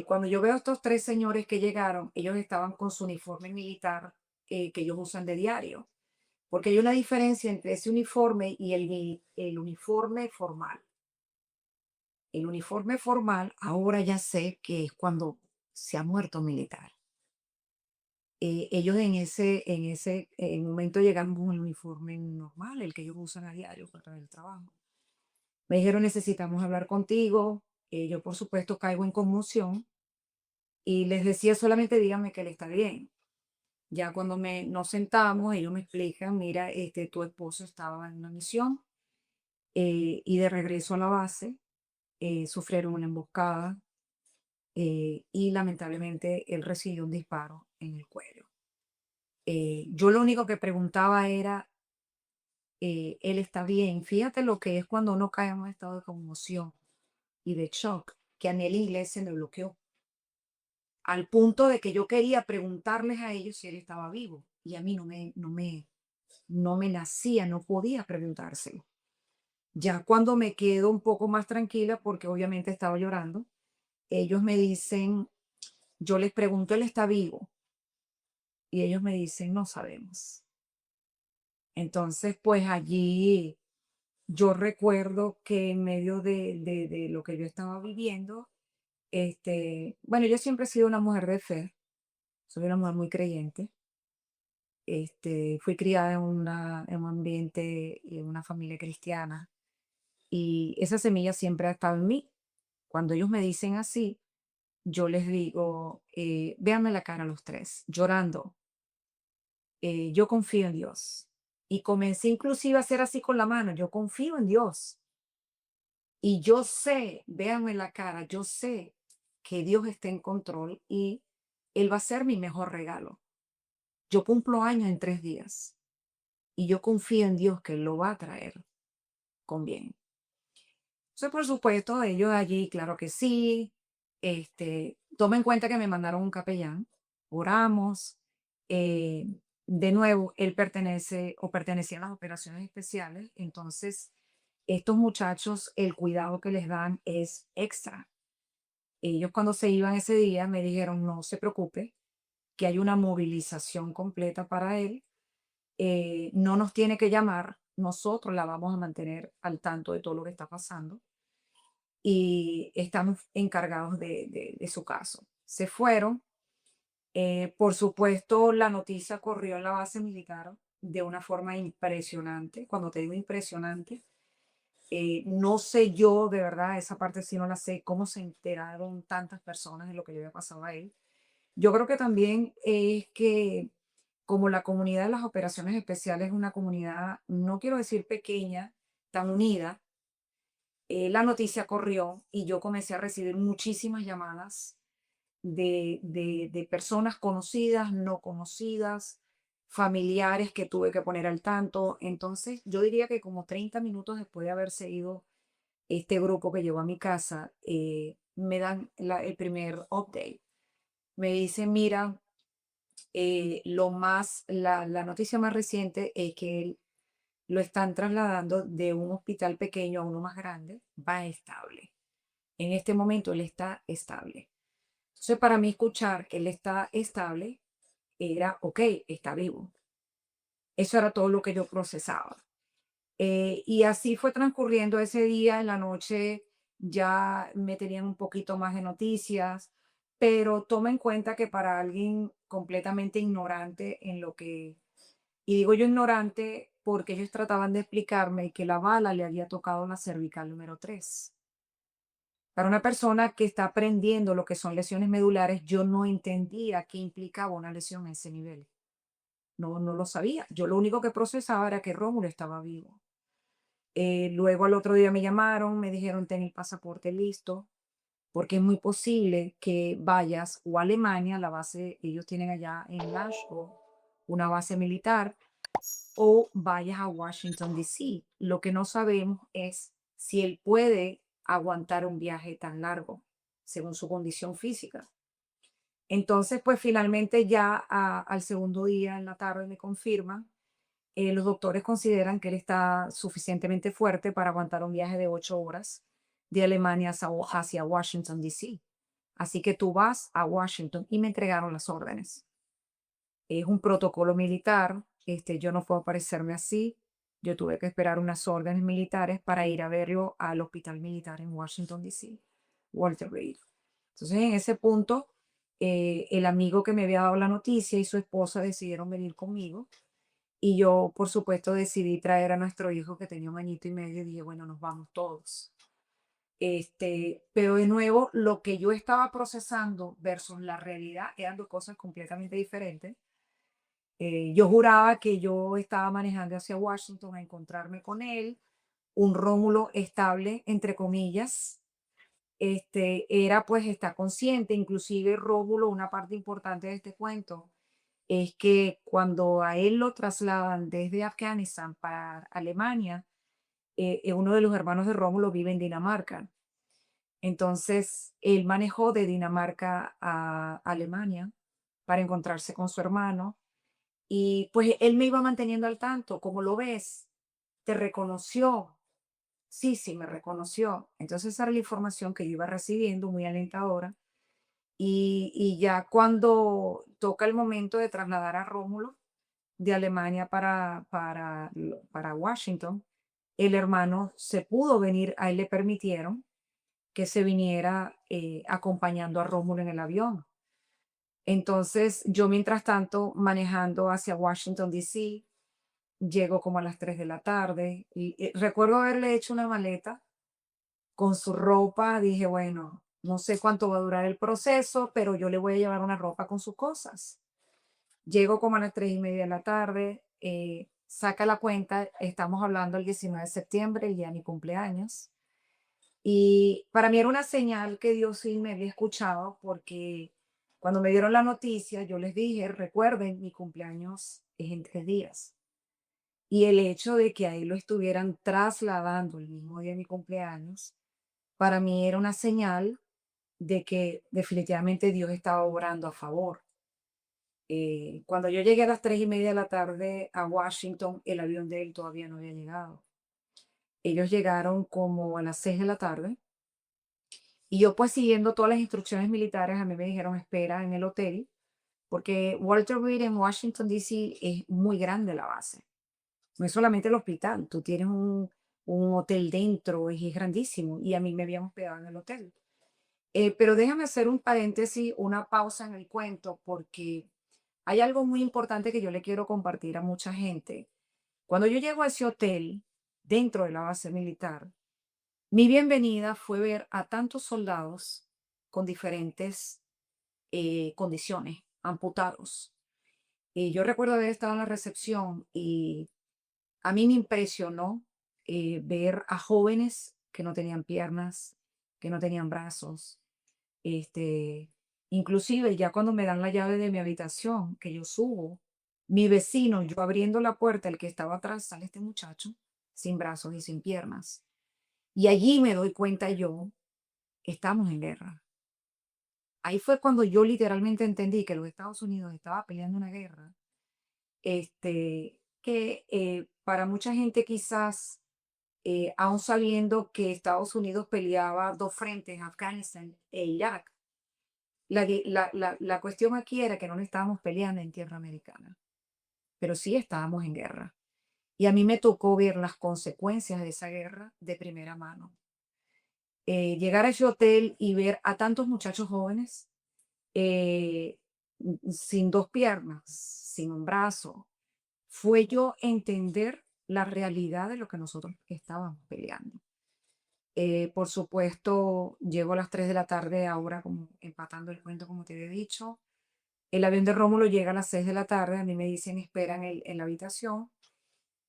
Cuando yo veo a estos tres señores que llegaron, ellos estaban con su uniforme militar que ellos usan de diario, porque hay una diferencia entre ese uniforme y el uniforme formal. El uniforme formal, ahora ya sé que es cuando se ha muerto un militar. Ellos en momento llegan con el uniforme normal, el que ellos usan a diario para el trabajo. Me dijeron, necesitamos hablar contigo. Yo, por supuesto, caigo en conmoción y les decía solamente díganme que él está bien. Ya cuando nos sentamos, ellos me explican, mira, tu esposo estaba en una misión y de regreso a la base sufrieron una emboscada y lamentablemente él recibió un disparo en el cuello. Yo lo único que preguntaba era, él está bien. Fíjate lo que es cuando uno cae en un estado de conmoción. y de shock que a mí el inglés se me bloqueó, al punto de que yo quería preguntarles a ellos si él estaba vivo y a mí no me nacía, no podía preguntárselo. Ya cuando me quedo un poco más tranquila, porque obviamente estaba llorando, ellos me dicen, yo les pregunto, ¿él está vivo? Y ellos me dicen, no sabemos. Entonces, pues allí yo recuerdo que en medio de lo que yo estaba viviendo, bueno, yo siempre he sido una mujer de fe, soy una mujer muy creyente. Fui criada en un ambiente y en una familia cristiana y esa semilla siempre ha estado en mí. Cuando ellos me dicen así, yo les digo, véanme la cara a los tres, llorando, yo confío en Dios. Y comencé inclusive a hacer así con la mano, yo confío en Dios. Y yo sé, véanme la cara, yo sé que Dios está en control y Él va a ser mi mejor regalo. Yo cumplo años en 3 días y yo confío en Dios que Él lo va a traer con bien. Entonces, por supuesto, ellos allí, claro que sí. Toma en cuenta que me mandaron un capellán, oramos. eh, de nuevo, él pertenece o pertenecía a las operaciones especiales. Entonces, estos muchachos, el cuidado que les dan es extra. Ellos cuando se iban ese día me dijeron, no se preocupe, que hay una movilización completa para él. No nos tiene que llamar, nosotros la vamos a mantener al tanto de todo lo que está pasando y estamos encargados de su caso. Se fueron. Por supuesto, la noticia corrió en la base militar de una forma impresionante. Cuando te digo impresionante, no sé yo, de verdad, esa parte sí no la sé, cómo se enteraron tantas personas de lo que le había pasado a él. Yo creo que también es que como la comunidad de las operaciones especiales es una comunidad, no quiero decir pequeña, tan unida, la noticia corrió y yo comencé a recibir muchísimas llamadas de personas conocidas, no conocidas, familiares que tuve que poner al tanto. Entonces, yo diría que como 30 minutos después de haberse ido este grupo que llegó a mi casa, me dan el primer update. Me dicen, mira, la noticia más reciente es que él lo están trasladando de un hospital pequeño a uno más grande, va estable. En este momento él está estable. Entonces, para mí escuchar que él está estable era, ok, está vivo. Eso era todo lo que yo procesaba. Y así fue transcurriendo ese día. En la noche ya me tenían un poquito más de noticias, pero toma en cuenta que para alguien completamente ignorante en lo que, y digo yo ignorante porque ellos trataban de explicarme que la bala le había tocado la cervical número 3. Para una persona que está aprendiendo lo que son lesiones medulares, yo no entendía qué implicaba una lesión a ese nivel. No lo sabía. Yo lo único que procesaba era que Rómulo estaba vivo. Luego al otro día me llamaron, me dijeron, ten el pasaporte listo, porque es muy posible que vayas o a Alemania, la base, ellos tienen allá en Nashville, una base militar, o vayas a Washington, D.C. Lo que no sabemos es si él puede aguantar un viaje tan largo, según su condición física. Entonces, pues finalmente ya al segundo día en la tarde me confirman, los doctores consideran que él está suficientemente fuerte para aguantar un viaje de 8 horas de Alemania hacia Washington, D.C. Así que tú vas a Washington y me entregaron las órdenes. Es un protocolo militar. Yo no puedo aparecerme así. Yo tuve que esperar unas órdenes militares para ir a verlo al hospital militar en Washington, D.C., Walter Reed. Entonces, en ese punto, el amigo que me había dado la noticia y su esposa decidieron venir conmigo. Y yo, por supuesto, decidí traer a nuestro hijo que tenía 1 añito y medio y dije, bueno, nos vamos todos. Pero de nuevo, lo que yo estaba procesando versus la realidad eran dos cosas completamente diferentes. Yo juraba que yo estaba manejando hacia Washington a encontrarme con él, un Rómulo estable, entre comillas. Era pues está consciente, inclusive Rómulo, una parte importante de este cuento, es que cuando a él lo trasladan desde Afganistán para Alemania, uno de los hermanos de Rómulo vive en Dinamarca. Entonces, él manejó de Dinamarca a Alemania para encontrarse con su hermano y pues él me iba manteniendo al tanto. ¿Cómo lo ves? ¿Te reconoció? Sí, sí, me reconoció. Entonces, esa era la información que yo iba recibiendo, muy alentadora. Y ya cuando toca el momento de trasladar a Rómulo de Alemania para Washington, el hermano se pudo venir, a él le permitieron que se viniera acompañando a Rómulo en el avión. Entonces, yo mientras tanto manejando hacia Washington, D.C., llego como a las 3 de la tarde y recuerdo haberle hecho una maleta con su ropa. Dije, bueno, no sé cuánto va a durar el proceso, pero yo le voy a llevar una ropa con sus cosas. Llego como a las 3:30 de la tarde, saca la cuenta, estamos hablando el 19 de septiembre, el día de mi cumpleaños. Y para mí era una señal que Dios sí me había escuchado, porque cuando me dieron la noticia, yo les dije, recuerden, mi cumpleaños es en 3 días. Y el hecho de que ahí lo estuvieran trasladando el mismo día de mi cumpleaños, para mí era una señal de que definitivamente Dios estaba obrando a favor. Cuando yo llegué a las 3:30 de la tarde a Washington, el avión de él todavía no había llegado. Ellos llegaron como a las 6 de la tarde y yo pues siguiendo todas las instrucciones militares, a mí me dijeron espera en el hotel, porque Walter Reed en Washington, D.C. es muy grande la base. No es solamente el hospital, tú tienes un hotel dentro, es grandísimo y a mí me habían hospedado en el hotel. Pero déjame hacer un paréntesis, una pausa en el cuento, porque hay algo muy importante que yo le quiero compartir a mucha gente. Cuando yo llego a ese hotel, dentro de la base militar, mi bienvenida fue ver a tantos soldados con diferentes condiciones, amputados. Y yo recuerdo haber estado en la recepción y a mí me impresionó ver a jóvenes que no tenían piernas, que no tenían brazos. Este, inclusive ya cuando me dan la llave de mi habitación, que yo subo, mi vecino, yo abriendo la puerta, el que estaba atrás, sale este muchacho sin brazos y sin piernas. Y allí me doy cuenta yo, estamos en guerra. Ahí fue cuando yo literalmente entendí que los Estados Unidos estaba peleando una guerra, que para mucha gente quizás, aún sabiendo que Estados Unidos peleaba dos frentes, Afganistán e Irak, la cuestión aquí era que no estábamos peleando en tierra americana, pero sí estábamos en guerra. Y a mí me tocó ver las consecuencias de esa guerra de primera mano. Llegar a ese hotel y ver a tantos muchachos jóvenes eh, sin dos piernas, sin un brazo, fue yo entender la realidad de lo que nosotros estábamos peleando. Por supuesto, llego a las 3 de la tarde, ahora como empatando el cuento, como te había dicho. El avión de Rómulo llega a las 6 de la tarde, a mí me dicen espera en la habitación,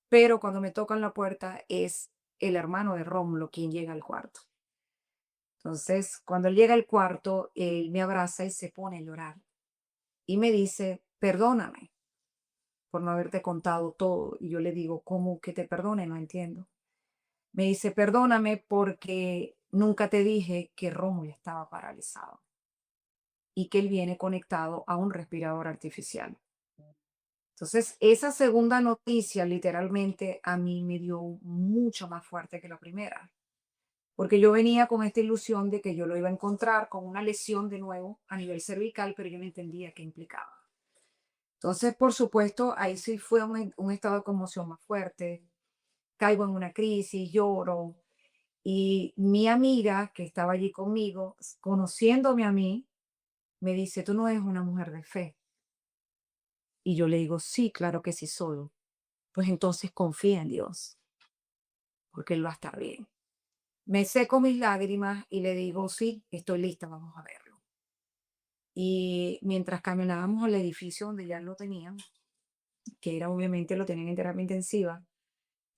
pero cuando me tocan la puerta es el hermano de Rómulo quien llega al cuarto. Entonces, cuando él llega al cuarto, él me abraza y se pone a llorar y me dice, perdóname por no haberte contado todo. Y yo le digo, ¿cómo que te perdone? No entiendo. Me dice, perdóname porque nunca te dije que Rómulo estaba paralizado y que él viene conectado a un respirador artificial. Entonces, esa segunda noticia literalmente a mí me dio mucho más fuerte que la primera, porque yo venía con esta ilusión de que yo lo iba a encontrar con una lesión de nuevo a nivel cervical, pero yo no entendía qué implicaba. Entonces, por supuesto, ahí sí fue un estado de conmoción más fuerte, caigo en una crisis, lloro, y mi amiga que estaba allí conmigo, conociéndome a mí, me dice, tú no eres una mujer de fe. Y yo le digo, sí, claro que sí soy. Pues entonces confía en Dios, porque Él va a estar bien. Me seco mis lágrimas y le digo, sí, estoy lista, vamos a verlo. Y mientras caminábamos al edificio donde ya lo tenían, que era obviamente lo tenían en terapia intensiva,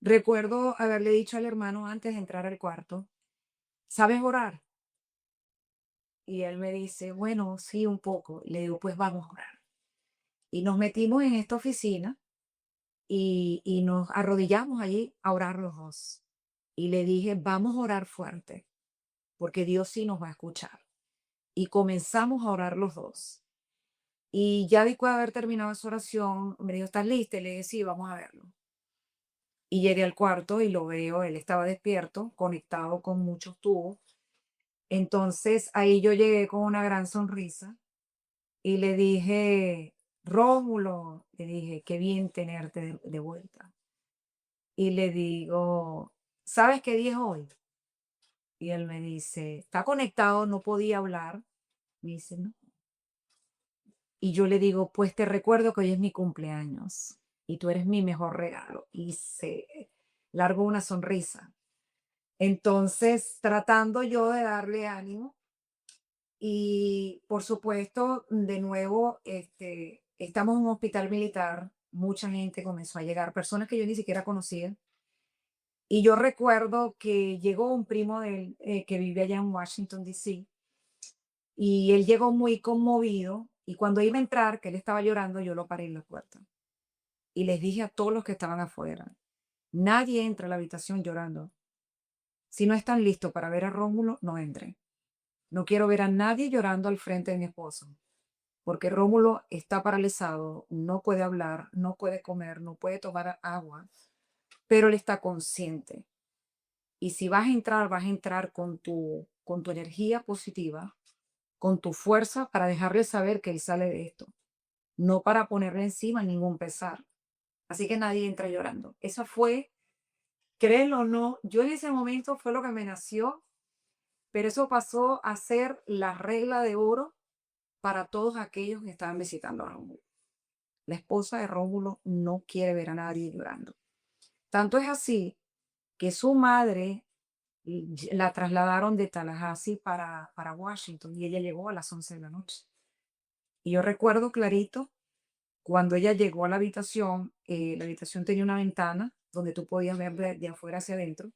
recuerdo haberle dicho al hermano antes de entrar al cuarto, ¿sabes orar? Y él me dice, bueno, sí, un poco. Le digo, pues vamos a orar. Y nos metimos en esta oficina y nos arrodillamos allí a orar los dos. Y le dije, vamos a orar fuerte, porque Dios sí nos va a escuchar. Y comenzamos a orar los dos. Y ya después de haber terminado esa oración, me dijo, ¿estás lista? Y le dije, sí, vamos a verlo. Y llegué al cuarto y lo veo, él estaba despierto, conectado con muchos tubos. Entonces ahí yo llegué con una gran sonrisa y le dije, Rómulo, le dije, qué bien tenerte de vuelta. Y le digo, ¿sabes qué día es hoy? Y él me dice, está conectado, no podía hablar. Me dice, no. Y yo le digo, pues te recuerdo que hoy es mi cumpleaños y tú eres mi mejor regalo. Y se largó una sonrisa. Entonces, tratando yo de darle ánimo y por supuesto, de nuevo, estamos en un hospital militar, mucha gente comenzó a llegar, personas que yo ni siquiera conocía. Y yo recuerdo que llegó un primo de él, que vive allá en Washington, D.C., y él llegó muy conmovido. Y cuando iba a entrar, que él estaba llorando, yo lo paré en la puerta. Y les dije a todos los que estaban afuera, nadie entra a la habitación llorando. Si no están listos para ver a Rómulo, no entren. No quiero ver a nadie llorando al frente de mi esposo, porque Rómulo está paralizado, no puede hablar, no puede comer, no puede tomar agua, pero él está consciente. Y si vas a entrar con tu energía positiva, con tu fuerza para dejarle saber que él sale de esto, no para ponerle encima ningún pesar. Así que nadie entra llorando. Esa fue, créelo o no, yo en ese momento fue lo que me nació, pero eso pasó a ser la regla de oro para todos aquellos que estaban visitando a Rómulo. La esposa de Rómulo no quiere ver a nadie llorando. Tanto es así que su madre la trasladaron de Tallahassee para Washington y ella llegó a las 11 de la noche. Y yo recuerdo clarito cuando ella llegó a la habitación tenía una ventana donde tú podías ver de afuera hacia adentro.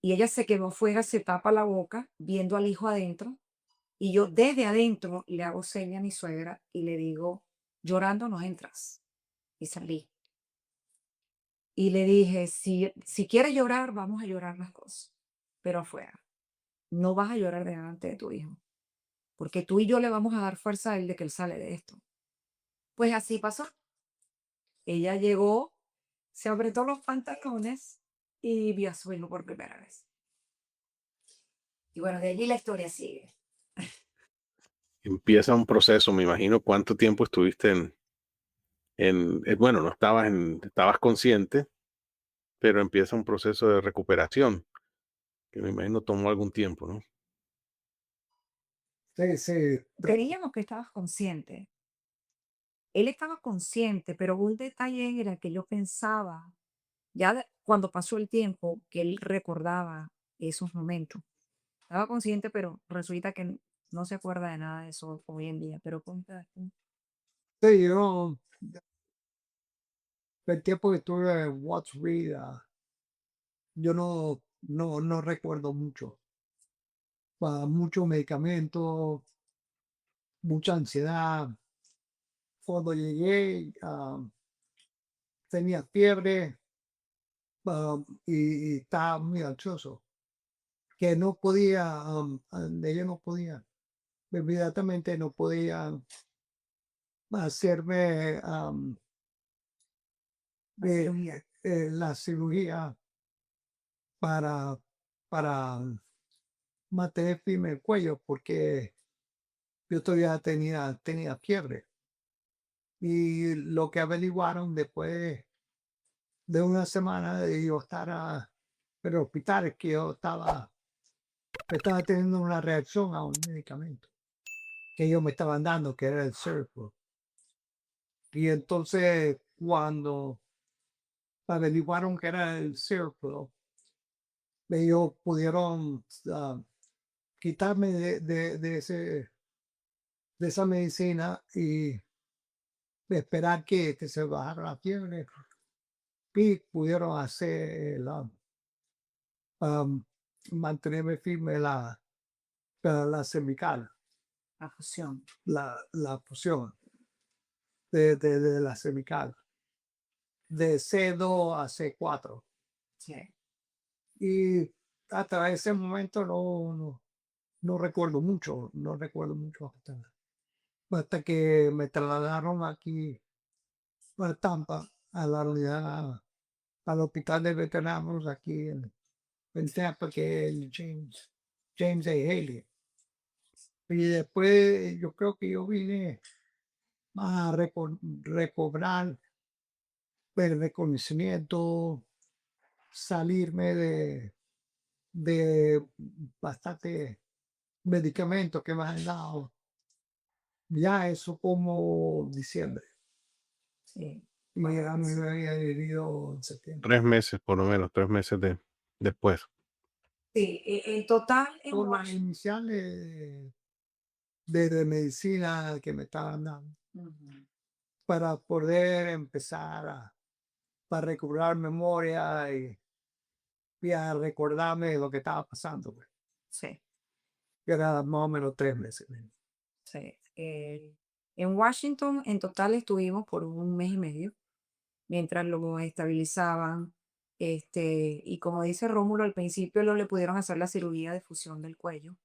Y ella se quedó afuera, se tapa la boca, viendo al hijo adentro. Y yo desde adentro le hago seña a mi suegra y le digo, llorando no entras. Y salí. Y le dije, si quieres llorar, vamos a llorar las cosas, pero afuera. No vas a llorar delante de tu hijo, porque tú y yo le vamos a dar fuerza a él de que él sale de esto. Pues así pasó. Ella llegó, se apretó los pantalones y vio a su hijo por primera vez. Y bueno, de allí la historia sigue. Empieza un proceso, me imagino cuánto tiempo estuviste bueno, no estabas estabas consciente, pero empieza un proceso de recuperación, que me imagino tomó algún tiempo, ¿no? Sí, sí. Creíamos que estabas consciente. Él estaba consciente, pero un detalle era que yo pensaba, cuando pasó el tiempo, que él recordaba esos momentos. Estaba consciente, pero resulta que no se acuerda de nada de eso hoy en día. Pero cuenta tú. Sí, yo, el tiempo que estuve en Watts Reed, yo no recuerdo mucho. Mucho medicamento, mucha ansiedad. Cuando llegué, tenía fiebre, y estaba muy ansioso, que no podía, ella no podía, inmediatamente no podía hacerme La cirugía. la cirugía para, para mantener firme el cuello, porque yo todavía tenía fiebre. Y lo que averiguaron después de una semana de yo estar en el hospital es que yo estaba teniendo una reacción a un medicamento que ellos me estaban dando, que era el Seroquel. Y entonces, cuando averiguaron que era el Seroquel, ellos pudieron quitarme de esa medicina y esperar que se bajara la fiebre, y pudieron hacer am, mantenerme firme la cervical, La fusión. la fusión de la cervical, de C2 a C4. Sí. Y hasta ese momento no recuerdo mucho, no recuerdo mucho hasta que me trasladaron aquí a Tampa, a la unidad, al hospital de veteranos aquí en Tampa, que es el James A. Haley. Y después yo creo que yo vine a recobrar el reconocimiento, salirme de bastante medicamentos que me han dado. Ya eso como diciembre. Sí, A mí me había herido en septiembre. 3 meses, por lo menos, 3 meses después. sí, en total en Por las Washington. iniciales de medicina que me estaban dando Ujú. para poder empezar para recobrar memoria y a recordarme de lo que estaba pasando, pues, Sí, que era más o menos 3 meses. sí. En Washington en total estuvimos por un mes y medio mientras lo estabilizaban. Y como dice Rómulo, al principio no le pudieron hacer la cirugía de fusión del cuello,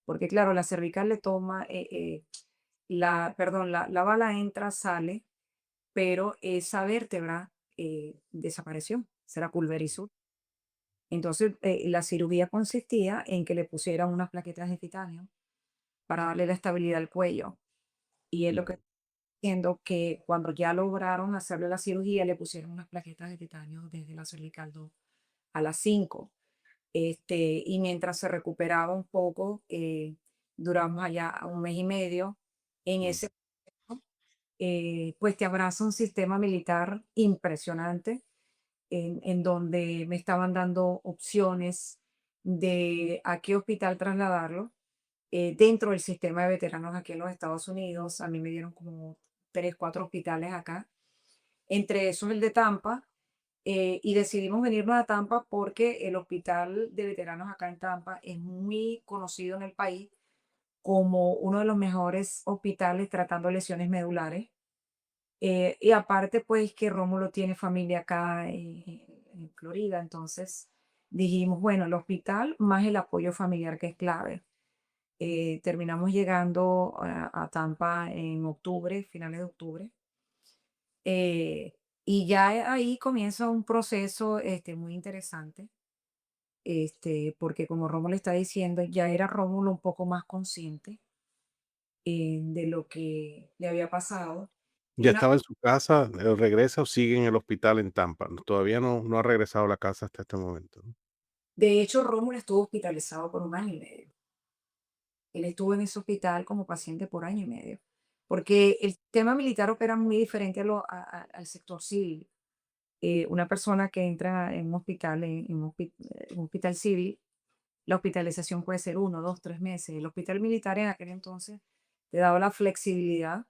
porque claro, la cervical le toma, perdón, la bala entra, sale, pero esa vértebra desapareció, será pulverizó. Entonces, la cirugía consistía en que le pusieran unas plaquetas de titanio para darle la estabilidad al cuello. Y es lo que Claro. estoy diciendo que cuando ya lograron hacerle la cirugía, le pusieron unas plaquetas de titanio desde la cervical 2 a las 5. Y mientras se recuperaba un poco, duramos allá un mes y medio. En Mm. ese, pues te abraza un sistema militar impresionante en donde me estaban dando opciones de a qué hospital trasladarlo dentro del sistema de veteranos aquí en los Estados Unidos. A mí me dieron como 3, 4 hospitales acá, entre esos el de Tampa, y decidimos venirnos a Tampa porque el hospital de veteranos acá en Tampa es muy conocido en el país como uno de los mejores hospitales tratando lesiones medulares. Y aparte, pues que Rómulo tiene familia acá en Florida, entonces dijimos, bueno, el hospital más el apoyo familiar que es clave. Terminamos llegando a Tampa en octubre, finales de octubre. eh, y ya ahí comienza un proceso muy interesante, porque como Rómulo está diciendo, ya era Rómulo un poco más consciente de lo que le había pasado. Y ¿Ya una estaba en su casa, regresa o sigue en el hospital en Tampa? Todavía no ha regresado a la casa hasta este momento, ¿no? De hecho, Rómulo estuvo hospitalizado por un año y medio. Él estuvo en ese hospital como paciente por año y medio, porque el tema militar opera muy diferente al sector civil. Una persona que entra en un hospital, en un hospital civil, la hospitalización puede ser 1, 2, 3 meses. El hospital militar en aquel entonces te daba la flexibilidad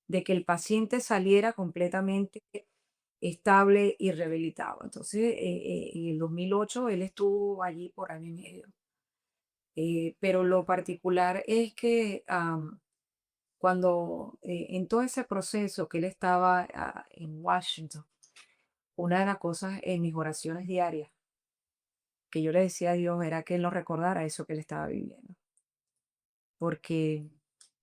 de que el paciente saliera completamente estable y rehabilitado. Entonces, en el 2008 él estuvo allí por año y medio. Pero lo particular es que cuando en todo ese proceso que él estaba en Washington, una de las cosas en mis oraciones diarias que yo le decía a Dios era que él no recordara eso que él estaba viviendo, porque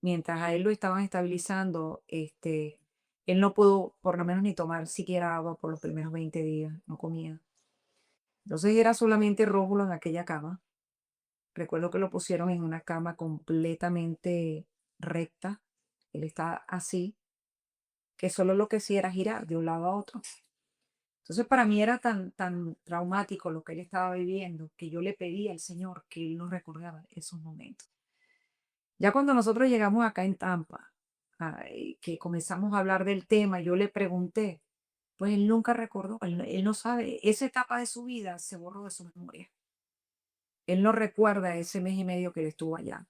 mientras a él lo estaban estabilizando, él no pudo por lo menos ni tomar siquiera agua por los primeros 20 días, no comía. Entonces era solamente Rómulo en aquella cama. Recuerdo que lo pusieron en una cama completamente recta. Él está así, que solo lo que hacía era girar de un lado a otro. Entonces para mí era tan traumático lo que él estaba viviendo que yo le pedí al Señor que él no recordara esos momentos. Ya cuando nosotros llegamos acá en Tampa, y que comenzamos a hablar del tema, yo le pregunté, pues él nunca recordó, él no sabe, esa etapa de su vida se borró de su memoria. Él no recuerda ese mes y medio que él estuvo allá.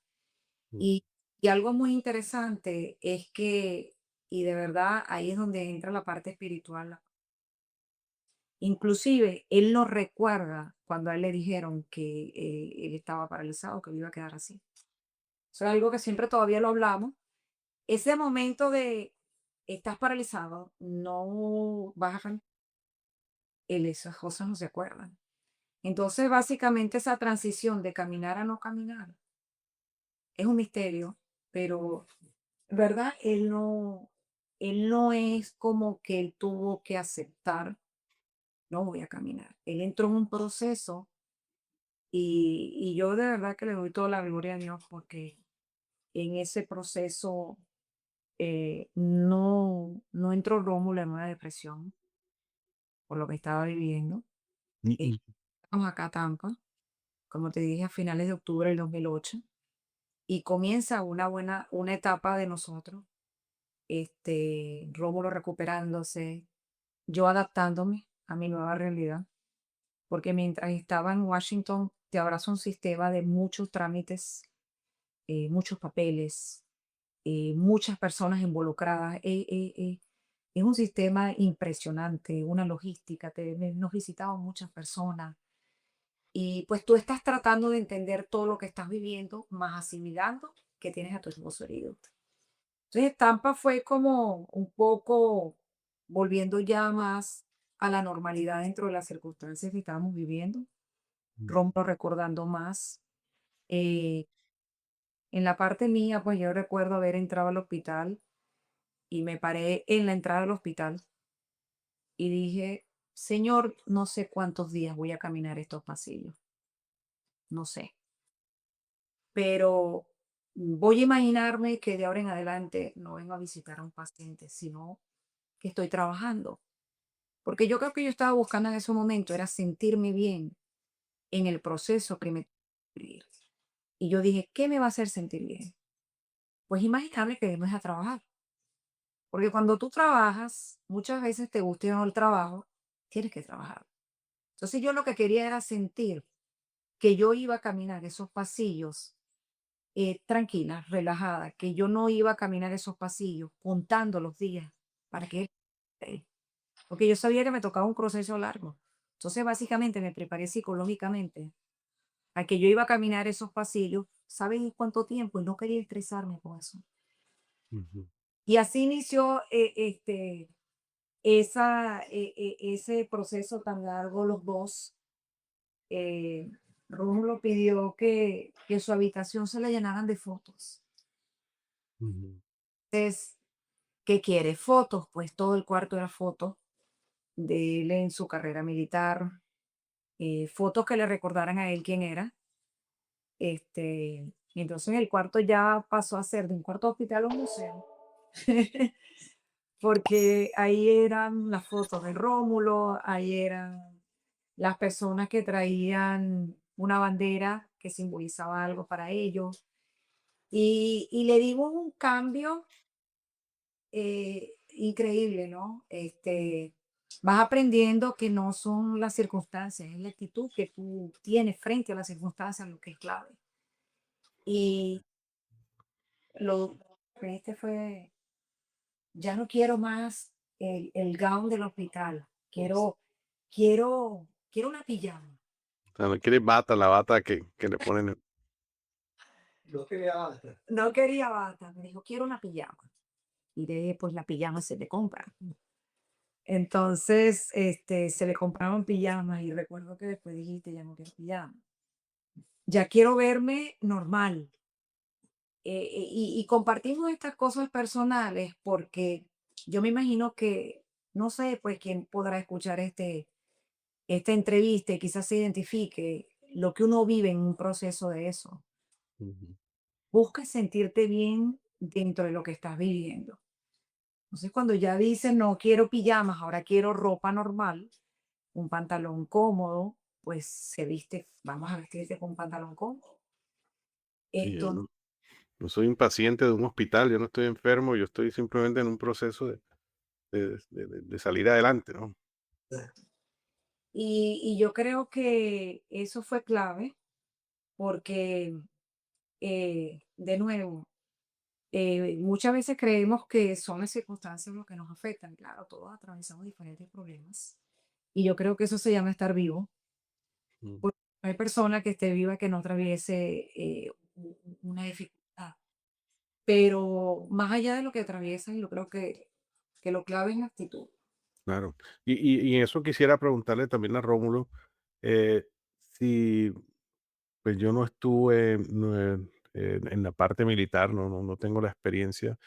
Mm. Y, y algo muy interesante es que, y de verdad ahí es donde entra la parte espiritual. Inclusive, él no recuerda cuando a él le dijeron que él estaba paralizado, que él iba a quedar así. Eso es algo que siempre todavía lo hablamos. Ese momento de estás paralizado, no vas a él esas cosas no se acuerdan. Entonces, básicamente esa transición de caminar a no caminar es un misterio, pero, ¿verdad? Él no es como que él tuvo que aceptar, no voy a caminar. Él entró en un proceso y yo de verdad que le doy toda la gloria a Dios porque en ese proceso no entró Rómulo en una depresión por lo que estaba viviendo. Y, Eh, y- Estamos acá a Tampa, como te dije, a finales de octubre del 2008 y comienza una etapa de nosotros, Rómulo recuperándose, yo adaptándome a mi nueva realidad, porque mientras estaba en Washington te abraza un sistema de muchos trámites, muchos papeles, muchas personas involucradas. Es un sistema impresionante, una logística, nos visitaban muchas personas y pues tú estás tratando de entender todo lo que estás viviendo, más asimilando que tienes a tu esposo herido. Entonces Tampa fue como un poco volviendo ya más a la normalidad dentro de las circunstancias que estábamos viviendo, rompo recordando más. eh, en la parte mía, pues yo recuerdo haber entrado al hospital y me paré en la entrada del hospital y dije, Señor, no sé cuántos días voy a caminar estos pasillos, no sé, pero voy a imaginarme que de ahora en adelante no vengo a visitar a un paciente, sino que estoy trabajando. Porque yo creo que yo estaba buscando en ese momento era sentirme bien en el proceso que me vivir. Y yo dije, ¿qué me va a hacer sentir bien? Pues imaginable que irme a trabajar. Porque cuando tú trabajas, muchas veces te guste o no el trabajo, tienes que trabajar. Entonces yo lo que quería era sentir que yo iba a caminar esos pasillos tranquila, relajada, que yo no iba a caminar esos pasillos contando los días para que porque yo sabía que me tocaba un proceso largo. Entonces, básicamente me preparé psicológicamente a que yo iba a caminar esos pasillos, ¿saben cuánto tiempo? Y no quería estresarme con eso. Ujú, Y así inició ese proceso tan largo, los dos. Eh, Rómulo pidió que su habitación se la llenaran de fotos. ujú, Entonces, ¿qué quiere? Fotos, pues todo el cuarto era fotos de él en su carrera militar, fotos que le recordaran a él quién era. Y entonces el cuarto ya pasó a ser de un cuarto de hospital a un museo, porque ahí eran las fotos de Rómulo, ahí eran las personas que traían una bandera que simbolizaba algo para ellos. Y le dimos un cambio increíble, ¿no? Vas aprendiendo que no son las circunstancias, es la actitud que tú tienes frente a las circunstancias lo que es clave. Y lo que fue, ya no quiero más el gown del hospital, quiero una pijama. o sea, no quiere bata, la bata que le ponen. Lo que hace. No quería bata, me dijo, quiero una pijama. Y de pues la pijama se le compra. Entonces, se le compraban pijamas y recuerdo que después dijiste, ya no quiero pijama, ya quiero verme normal. Y compartimos estas cosas personales porque yo me imagino que, no sé, pues quién podrá escuchar esta entrevista y quizás se identifique lo que uno vive en un proceso de eso. Ujú, Busca sentirte bien dentro de lo que estás viviendo. Entonces, cuando ya dices, no quiero pijamas, ahora quiero ropa normal, un pantalón cómodo, pues se viste, vamos a vestirse con un pantalón cómodo. sí, yo Entonces, no soy un paciente de un hospital, yo no estoy enfermo, yo estoy simplemente en un proceso de salir adelante, ¿no? y yo creo que eso fue clave porque, de nuevo, muchas veces creemos que son las circunstancias lo que nos afectan. Claro, todos atravesamos diferentes problemas y yo creo que eso se llama estar vivo. Mm, Porque no hay persona que esté viva que no atraviese una dificultad. Pero más allá de lo que atraviesas, yo creo que lo clave es la actitud. claro. Y en eso quisiera preguntarle también a Rómulo, si pues yo no estuve en la parte militar, no tengo la experiencia,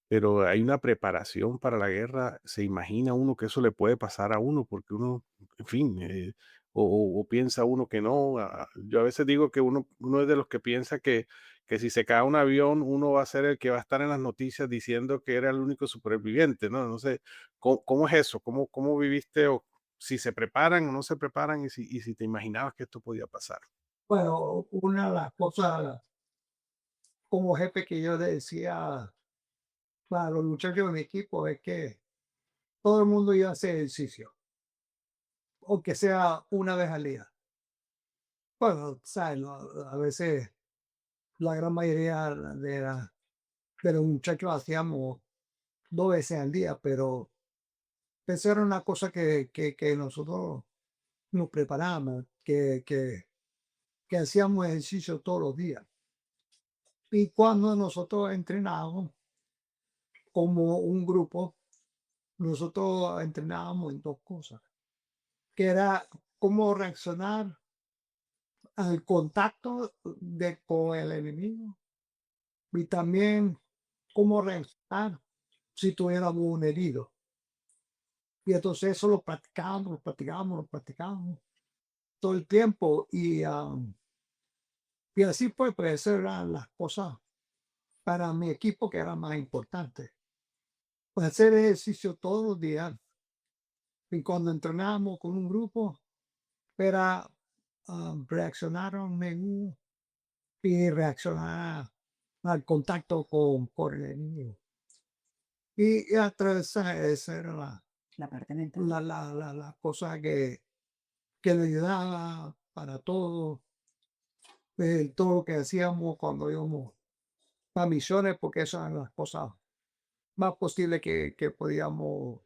pero hay una preparación para la guerra. Se imagina uno que eso le puede pasar a uno, porque uno, en fin, o piensa uno que no. Yo a veces digo que uno es de los que piensa que si se cae un avión, uno va a ser el que va a estar en las noticias diciendo que era el único superviviente, ¿no? No sé, ¿cómo es eso? ¿Cómo viviste o si se preparan o no se preparan y si te imaginabas que esto podía pasar? Bueno, una de las cosas como jefe que yo le decía a los muchachos de mi equipo es que todo el mundo iba a hacer ejercicio, aunque sea una vez al día. Bueno, ¿sabes? A veces la gran mayoría de los muchachos hacíamos 2 veces al día, pero eso era una cosa que nosotros nos preparábamos, que hacíamos ejercicio todos los días. Y cuando nosotros entrenábamos como un grupo, nosotros entrenábamos en dos cosas, que era cómo reaccionar al contacto con el enemigo y también cómo reaccionar si tuviéramos un herido. Y entonces eso lo practicábamos todo el tiempo. Y así pues esas eran las cosas para mi equipo que era más importante. Pues hacer ejercicio todos los días. Y cuando entrenábamos con un grupo, era reaccionaron y reaccionar al contacto con el enemigo. Y atravesar esa era La parte mental. la cosa que le ayudaba para todo, todo lo que hacíamos cuando íbamos a misiones, porque esas eran las cosas más posibles que podíamos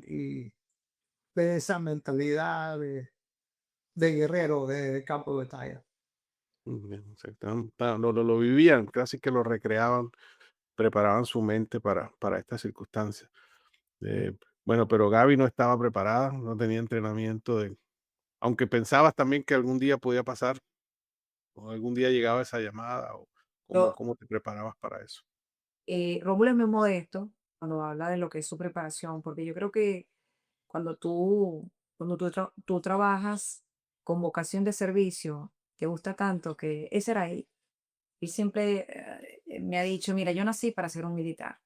y de esa mentalidad de guerrero de campo de batalla. Bien, exacto. Lo vivían, casi que lo recreaban, preparaban su mente para estas circunstancias. Bueno, pero Gaby no estaba preparada, no tenía entrenamiento aunque pensabas también que algún día podía pasar, o algún día llegaba esa llamada, o Lo- cómo te preparabas para eso. Rómulo es muy modesto cuando habla de lo que es su preparación, porque yo creo que cuando tú trabajas con vocación de servicio, te gusta tanto que ese era él. Él siempre me ha dicho, mira, yo nací para ser un militar,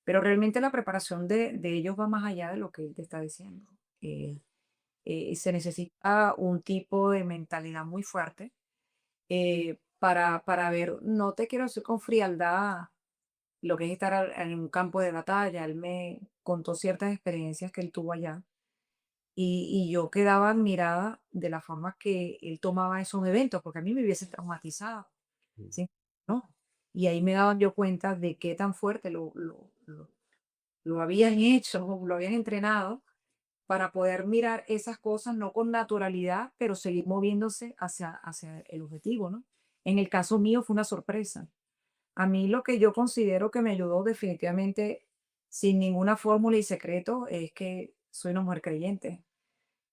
pero realmente la preparación de ellos va más allá de lo que él te está diciendo. Eh, Se necesita un tipo de mentalidad muy fuerte para ver, no te quiero decir con frialdad lo que es estar en un campo de batalla. Él me contó ciertas experiencias que él tuvo allá y yo quedaba admirada de la forma que él tomaba esos eventos, porque a mí me hubiese traumatizado, Mm, ¿sí? ¿No? Y ahí me daba yo cuenta de qué tan fuerte lo habían hecho, lo habían entrenado para poder mirar esas cosas no con naturalidad, pero seguir moviéndose hacia el objetivo, ¿no? En el caso mío fue una sorpresa. A mí lo que yo considero que me ayudó definitivamente, sin ninguna fórmula y secreto, es que soy una mujer creyente.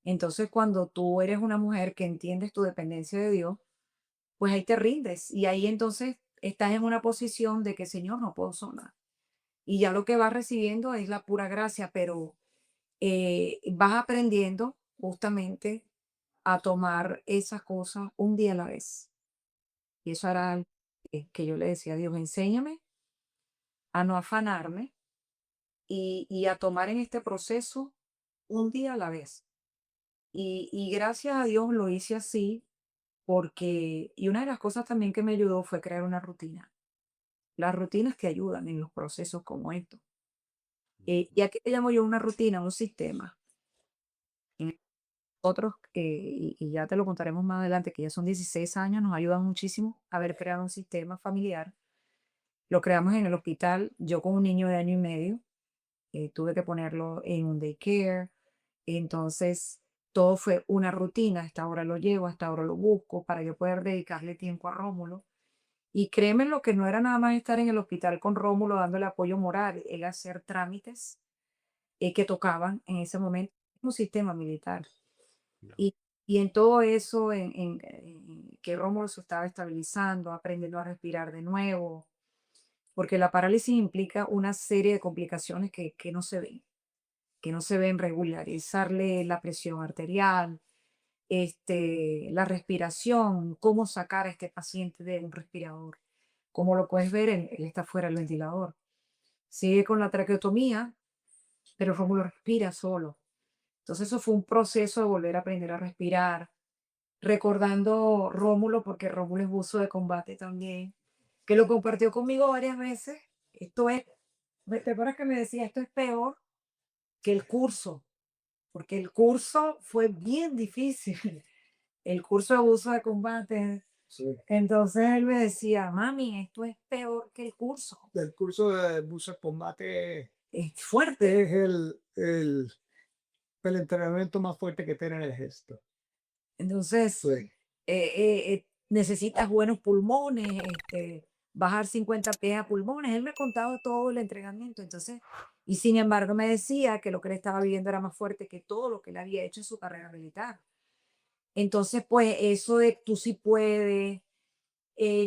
Entonces, cuando tú eres una mujer que entiendes tu dependencia de Dios, pues ahí te rindes y ahí entonces estás en una posición de que, Señor, no puedo sola. Y ya lo que vas recibiendo es la pura gracia, pero vas aprendiendo justamente a tomar esas cosas un día a la vez. Y eso era algo que yo le decía a Dios, enséñame a no afanarme y a tomar en este proceso un día a la vez. Y gracias a Dios lo hice así porque, y una de las cosas también que me ayudó fue crear una rutina. Las rutinas te ayudan en los procesos como estos. ¿Y a qué te llamo yo una rutina? Un sistema. En Nosotros, y ya te lo contaremos más adelante, que ya son 16 años, nos ayudan muchísimo a haber creado un sistema familiar. Lo creamos en el hospital, yo con un niño de año y medio, tuve que ponerlo en un daycare, entonces todo fue una rutina, hasta ahora lo llevo, hasta ahora lo busco para yo poder dedicarle tiempo a Rómulo. Y créeme lo que no era nada más estar en el hospital con Rómulo dándole apoyo moral, era hacer trámites que tocaban en ese momento un sistema militar. ya. Y en todo eso, en que Rómulo se estaba estabilizando, aprendiendo a respirar de nuevo, porque la parálisis implica una serie de complicaciones que no se ven, regularizarle la presión arterial, la respiración, cómo sacar a este paciente de un respirador. Como lo puedes ver, él está fuera del ventilador. Sigue con la traqueotomía, pero Rómulo respira solo. Entonces eso fue un proceso de volver a aprender a respirar, recordando Rómulo, porque Rómulo es buzo de combate también, que lo compartió conmigo varias veces. Esto es, ¿te acuerdas que me decía, esto es peor que el curso? Porque el curso fue bien difícil, el curso de buzo de combate. Sí. Entonces él me decía, mami, esto es peor que el curso, El curso de buzo de combate es fuerte. es el entrenamiento más fuerte que tiene el ejército. Entonces, Sí. necesitas buenos pulmones, bajar 50 pies a pulmones. Él me contaba todo el entrenamiento, entonces, y sin embargo me decía que lo que él estaba viviendo era más fuerte que todo lo que él había hecho en su carrera militar. Entonces, pues eso de tú sí puedes,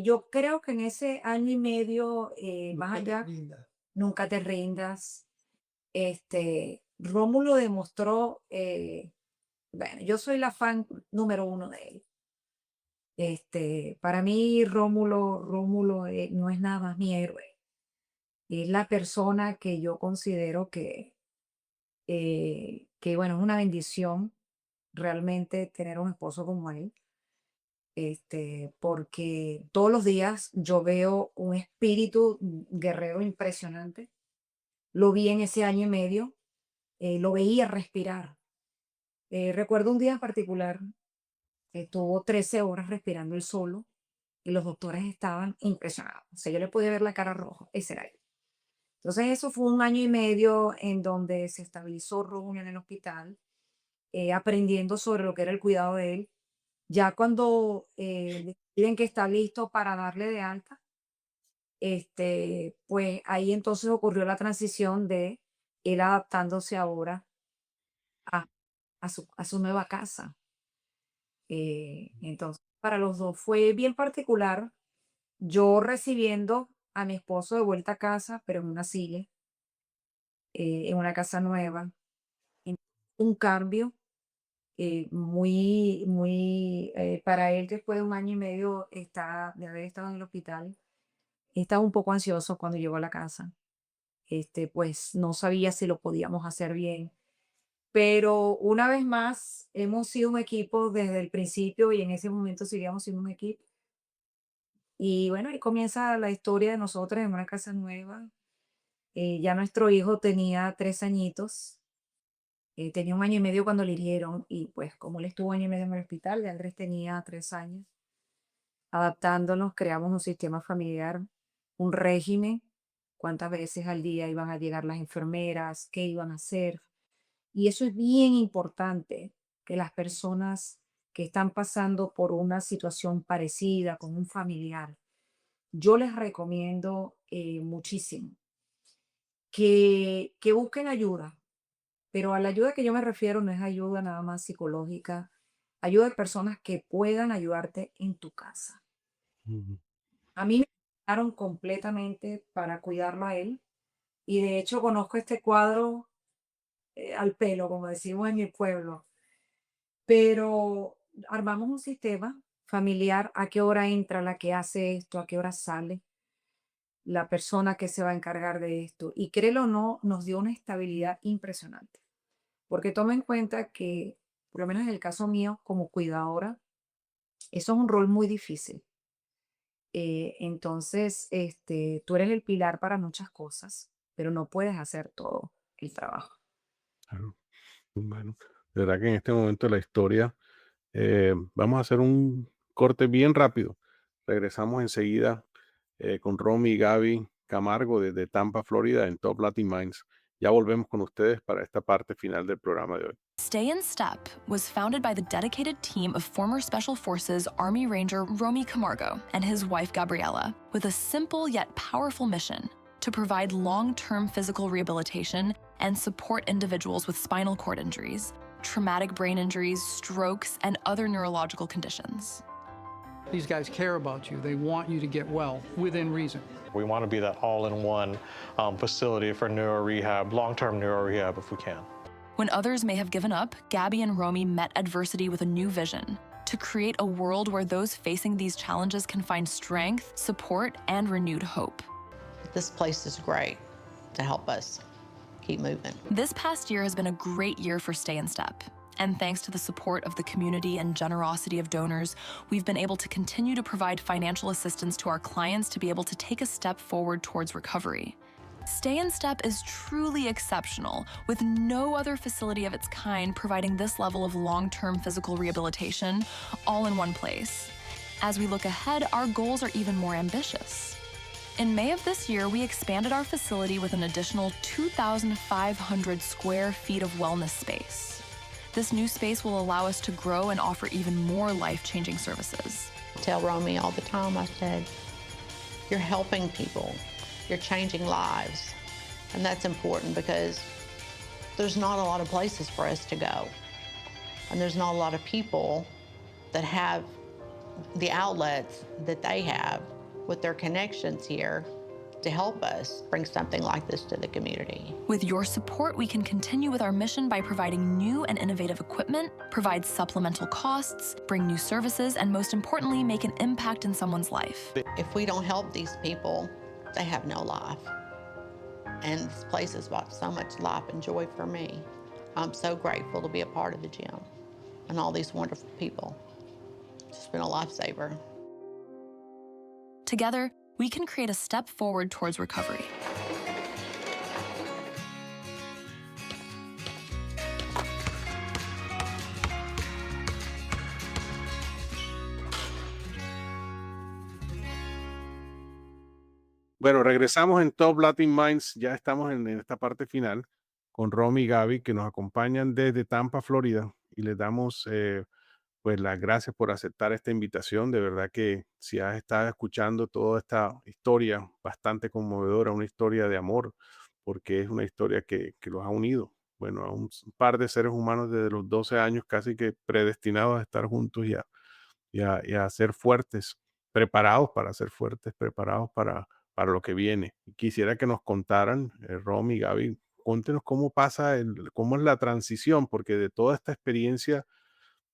yo creo que en ese año y medio, más Nunca te allá, rindas. nunca te rindas. Rómulo demostró, bueno, yo soy la fan número uno de él. Para mí Rómulo no es nada más mi héroe. Es la persona que yo considero que bueno, es una bendición realmente tener un esposo como él. Porque todos los días yo veo un espíritu guerrero impresionante. Lo vi en ese año y medio, lo veía respirar. Recuerdo un día en particular, estuvo 13 horas respirando él solo y los doctores estaban impresionados. O sea, yo le podía ver la cara roja, ese era él. Entonces, eso fue un año y medio en donde se estabilizó Rómulo en el hospital, aprendiendo sobre lo que era el cuidado de él. Ya cuando deciden que está listo para darle de alta, pues ahí entonces ocurrió la transición de él adaptándose ahora a, a su nueva casa. Entonces, para los dos fue bien particular. Yo recibiendo a mi esposo de vuelta a casa, pero en una silla, en una casa nueva, en un cambio para él después de un año y medio de haber estado en el hospital, estaba un poco ansioso cuando llegó a la casa. Pues no sabía si lo podíamos hacer bien. Pero una vez más, hemos sido un equipo desde el principio y en ese momento seguíamos siendo un equipo. Y bueno, ahí comienza la historia de nosotros en una casa nueva. Ya nuestro hijo tenía 3 añitos, tenía un año y medio cuando le hirieron y pues como él estuvo año y medio en el hospital, ya Andrés tenía 3 años. Adaptándonos, creamos un sistema familiar, un régimen, cuántas veces al día iban a llegar las enfermeras, qué iban a hacer. Y eso es bien importante, que las personas que están pasando por una situación parecida con un familiar, yo les recomiendo muchísimo que busquen ayuda, pero a la ayuda que yo me refiero no es ayuda nada más psicológica, ayuda de personas que puedan ayudarte en tu casa. Ujú. A mí me ayudaron completamente para cuidarlo a él y de hecho conozco este cuadro al pelo, como decimos en mi pueblo, pero armamos un sistema familiar, a qué hora entra la que hace esto, a qué hora sale la persona que se va a encargar de esto. Y créelo o no, nos dio una estabilidad impresionante. Porque toma en cuenta que, por lo menos en el caso mío, como cuidadora, eso es un rol muy difícil. Entonces, tú eres el pilar para muchas cosas, pero no puedes hacer todo el trabajo. Claro. Bueno, de verdad que en este momento de la historia vamos a hacer un corte bien rápido. Regresamos enseguida con Romy y Gaby Camargo desde Tampa, Florida, en Top Latin Minds. Ya volvemos con ustedes para esta parte final del programa de hoy. Stay in Step was founded by the dedicated team of former Special Forces Army Ranger Romy Camargo and his wife Gabriela, with a simple yet powerful mission to provide long-term physical rehabilitation and support individuals with spinal cord injuries. traumatic brain injuries, strokes, and other neurological conditions. These guys care about you. They want you to get well within reason. We want to be that all-in-one facility for neuro rehab, long-term neuro rehab if we can. When others may have given up, Gabby and Romy met adversity with a new vision to create a world where those facing these challenges can find strength, support, and renewed hope. This place is great to help us keep moving. This past year has been a great year for Stay in Step. And thanks to the support of the community and generosity of donors, we've been able to continue to provide financial assistance to our clients to be able to take a step forward towards recovery. Stay in Step is truly exceptional, with no other facility of its kind providing this level of long-term physical rehabilitation all in one place. As we look ahead, our goals are even more ambitious. In May of this year, we expanded our facility with an additional 2,500 square feet of wellness space. This new space will allow us to grow and offer even more life-changing services. I tell Romy all the time, I said, you're helping people, you're changing lives. And that's important because there's not a lot of places for us to go. And there's not a lot of people that have the outlets that they have with their connections here to help us bring something like this to the community. With your support, we can continue with our mission by providing new and innovative equipment, provide supplemental costs, bring new services, and most importantly, make an impact in someone's life. If we don't help these people, they have no life. And this place has brought so much life and joy for me. I'm so grateful to be a part of the gym and all these wonderful people. It's just been a lifesaver. Together, we can create a step forward towards recovery. Bueno, regresamos en Top Latin Minds. Ya estamos en esta parte final con Romy y Gaby, que nos acompañan desde Tampa, Florida, y les damos pues las gracias por aceptar esta invitación. De verdad que si has estado escuchando toda esta historia bastante conmovedora, una historia de amor, porque es una historia que los ha unido. Bueno, a un par de seres humanos desde los 12 años, casi que predestinados a estar juntos y a ser fuertes, preparados para ser fuertes, preparados para lo que viene. Y quisiera que nos contaran, Romy y Gaby, cuéntenos cómo pasa, cómo es la transición, porque de toda esta experiencia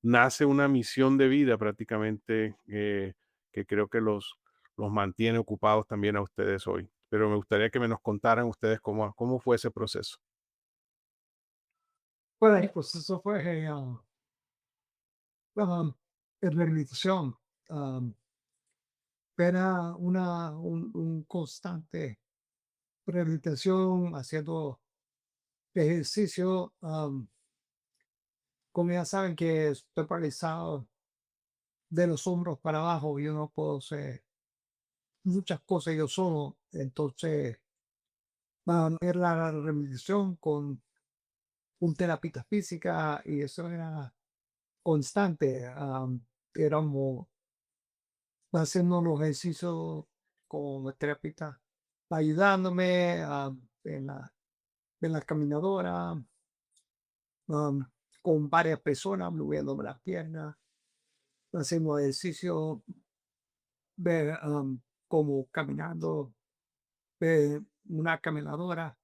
nace una misión de vida prácticamente, que creo que los mantiene ocupados también a ustedes hoy. Pero me gustaría que me nos contaran ustedes cómo fue ese proceso. Bueno, el proceso fue en rehabilitación. um, Era un constante rehabilitación, haciendo ejercicio. Como ya saben que estoy paralizado de los hombros para abajo, yo no puedo hacer muchas cosas yo solo. Entonces, era la rehabilitación con un terapista física y eso era constante. Éramos haciendo los ejercicios con el terapista ayudándome en la caminadora, um, con varias personas, moviéndome las piernas, haciendo ejercicio, como caminando, una caminadora,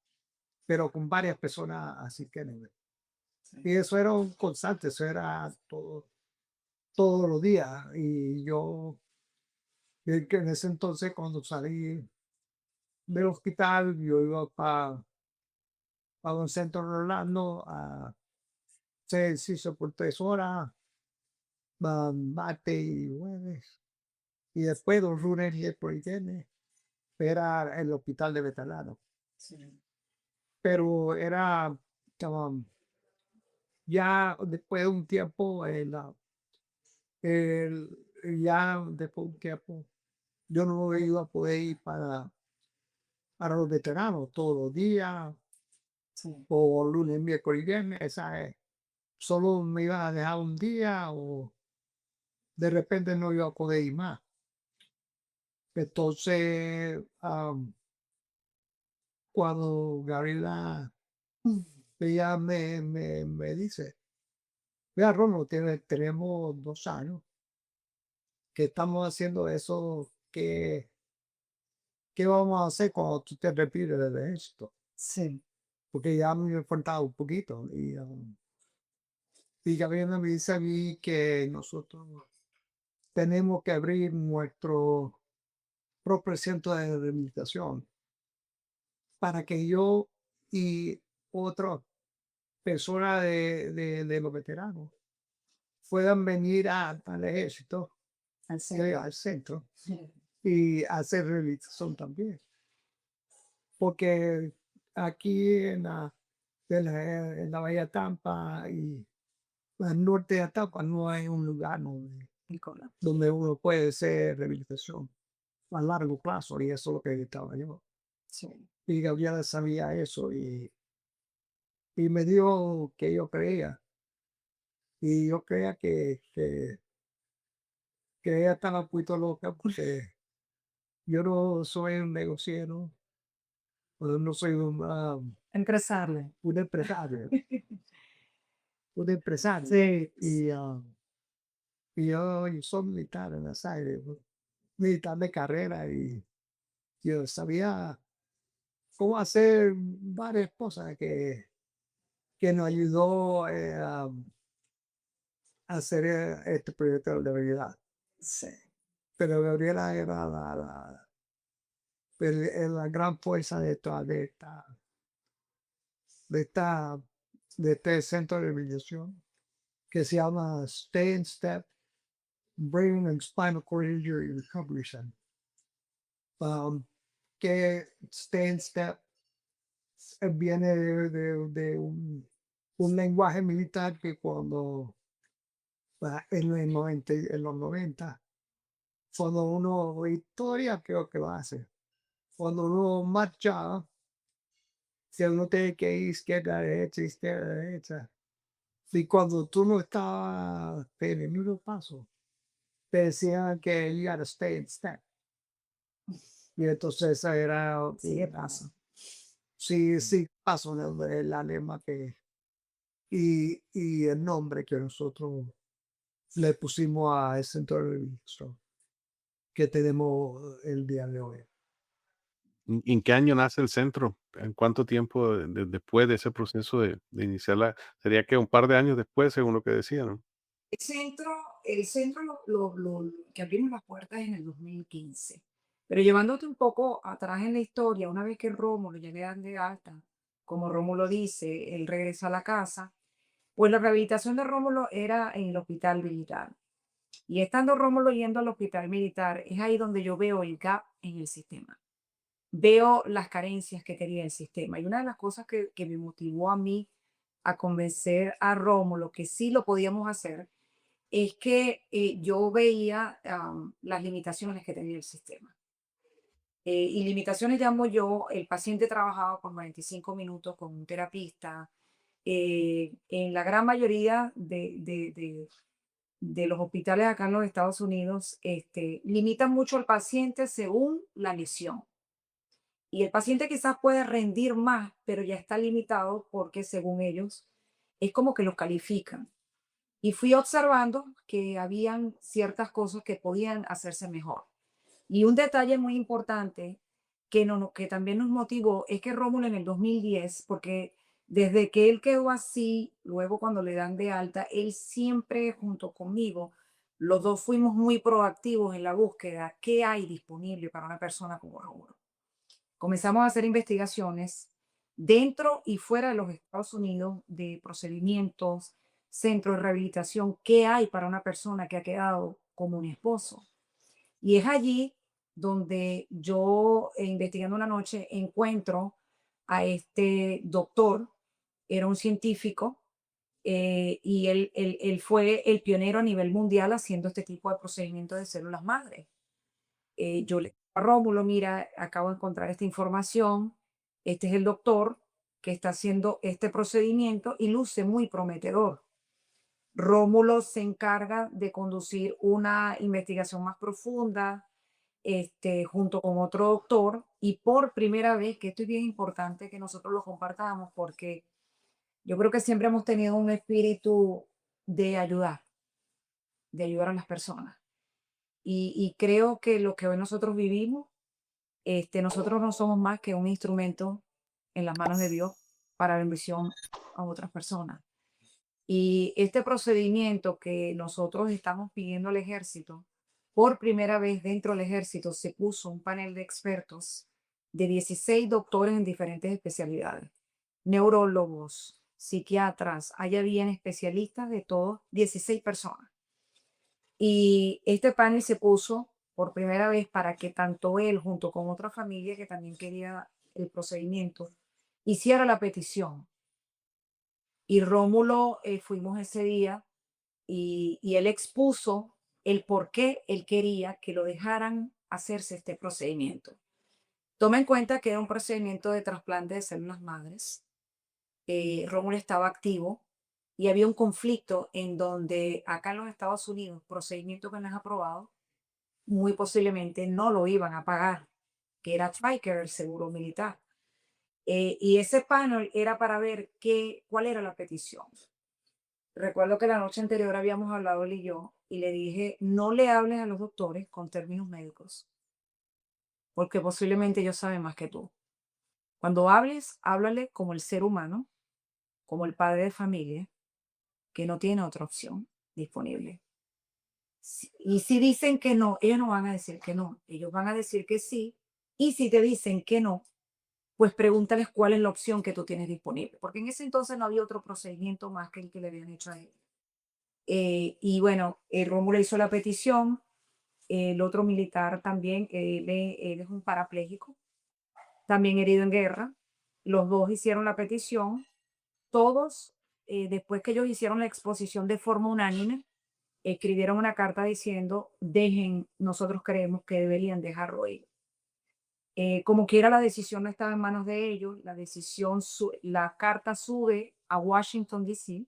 pero con varias personas así que y eso era un constante, eso era todos los días. Y yo, que en ese entonces, cuando salí del hospital, yo iba para un centro de Orlando a hacer ejercicio por 3 horas, martes y jueves. Y después los lunes y por el viernes era el hospital de veteranos. Pero era, um, ya después de un tiempo, el- ya después de un tiempo, yo no iba a poder ir para los veteranos todos los días, o lunes, miércoles y viernes. Solo me iban a dejar un día o de repente no iba a poder ir más. Entonces, cuando Gabriela ella me dice, Mira, Rómulo, tenemos 2 años que estamos haciendo eso. ¿Qué vamos a hacer cuando tú te retires del ejército? Sí, Porque ya me he faltado un poquito. Y Gabriela me dice a mí que nosotros tenemos que abrir nuestro propio centro de rehabilitación para que yo y otra persona de los veteranos puedan venir al ejército, al centro. al centro, y hacer rehabilitación también. Porque aquí en la Bahía de Tampa y al norte de Tampa no hay un lugar Nicola. donde uno puede hacer rehabilitación a largo plazo, y eso es lo que estaba yo. Sí. Y Gabriela sabía eso, y me dijo que yo creía, y yo creía que ella estaba un poquito loca porque yo no soy un negociero, o no soy Empresario. un empresario, un empresario. Sí. Y yo soy militar en las aires, militar de carrera, y yo sabía cómo hacer varias cosas que nos ayudó a hacer este proyecto de realidad. Sí. Pero Gabriela era la gran fuerza de esta, de este centro de rehabilitación que se llama Stay and Step Brain and Spinal Cord Injury Recovery Center. Um, que Stay and Step viene de un lenguaje militar que cuando en los 90, cuando uno, y todavía creo que lo hace, cuando uno marchaba, si uno tiene que ir izquierda, derecha, y cuando tú no estabas en el mismo paso, te decían que you gotta stay and step. Y entonces esa era, Sí, ¿qué pasa? sí, paso el lema y el nombre que nosotros le pusimos a ese entorno que tenemos el día de hoy. ¿En qué año nace el centro? ¿En cuánto tiempo después de ese proceso de iniciarla? Sería que un par de años después, según lo que decían, ¿no? El centro que abrimos las puertas en el 2015. Pero llevándote un poco atrás en la historia, una vez que Rómulo ya le dan de alta, como Rómulo dice, él regresa a la casa, pues la rehabilitación de Rómulo era en el hospital militar. Y estando Rómulo yendo al hospital militar, es ahí donde yo veo el gap en el sistema. Veo las carencias que tenía el sistema. Y una de las cosas que me motivó a mí a convencer a Rómulo que sí lo podíamos hacer es que yo veía las limitaciones que tenía el sistema. Y limitaciones llamo yo, el paciente trabajaba por 45 minutos con un terapista. En la gran mayoría de los hospitales acá en los Estados Unidos, limitan mucho al paciente según la lesión. Y el paciente quizás puede rendir más, pero ya está limitado porque según ellos es como que los califican. Y fui observando que habían ciertas cosas que podían hacerse mejor. Y un detalle muy importante que también nos motivó es que Rómulo en el 2010, porque desde que él quedó así, luego cuando le dan de alta, él siempre junto conmigo, los dos fuimos muy proactivos en la búsqueda, ¿qué hay disponible para una persona como Rómulo? Comenzamos a hacer investigaciones dentro y fuera de los Estados Unidos de procedimientos, centros de rehabilitación, qué hay para una persona que ha quedado como un esposo. Y es allí donde yo, investigando una noche, encuentro a este doctor, era un científico, y él fue el pionero a nivel mundial haciendo este tipo de procedimientos de células madre. Yo le digo a Rómulo, mira, acabo de encontrar esta información, este es el doctor que está haciendo este procedimiento y luce muy prometedor. Rómulo se encarga de conducir una investigación más profunda, junto con otro doctor, y por primera vez, que esto es bien importante que nosotros lo compartamos, porque yo creo que siempre hemos tenido un espíritu de ayudar, de ayudar a las personas. Y creo que lo que hoy nosotros vivimos, nosotros no somos más que un instrumento en las manos de Dios para la bendición a otras personas. Y este procedimiento que nosotros estamos pidiendo al ejército, por primera vez dentro del ejército se puso un panel de expertos de 16 doctores en diferentes especialidades, neurólogos, psiquiatras, allá habían especialistas de todos, 16 personas. Y este panel se puso por primera vez para que tanto él, junto con otra familia que también quería el procedimiento, hiciera la petición. Y Rómulo, fuimos ese día y él expuso el por qué él quería que lo dejaran hacerse este procedimiento. Toma en cuenta que era un procedimiento de trasplante de células madres. Rómulo estaba activo y había un conflicto en donde acá en los Estados Unidos, procedimiento que no es aprobado, muy posiblemente no lo iban a pagar, que era TRICARE, el seguro militar. Y ese panel era para ver cuál era la petición. Recuerdo que la noche anterior habíamos hablado él y yo, y le dije, no le hables a los doctores con términos médicos, porque posiblemente ellos saben más que tú. Cuando hables, háblale como el ser humano, como el padre de familia, que no tiene otra opción disponible. Y si dicen que no, ellos no van a decir que no, ellos van a decir que sí. Y si te dicen que no, pues pregúntales cuál es la opción que tú tienes disponible, porque en ese entonces no había otro procedimiento más que el que le habían hecho a él. Y bueno, Rómulo hizo la petición, el otro militar también, él es un parapléjico, también herido en guerra. Los dos hicieron la petición, todos, después que ellos hicieron la exposición de forma unánime, escribieron una carta diciendo, nosotros creemos que deberían dejarlo ir. Como quiera, la decisión no estaba en manos de ellos, la carta sube a Washington, D.C.,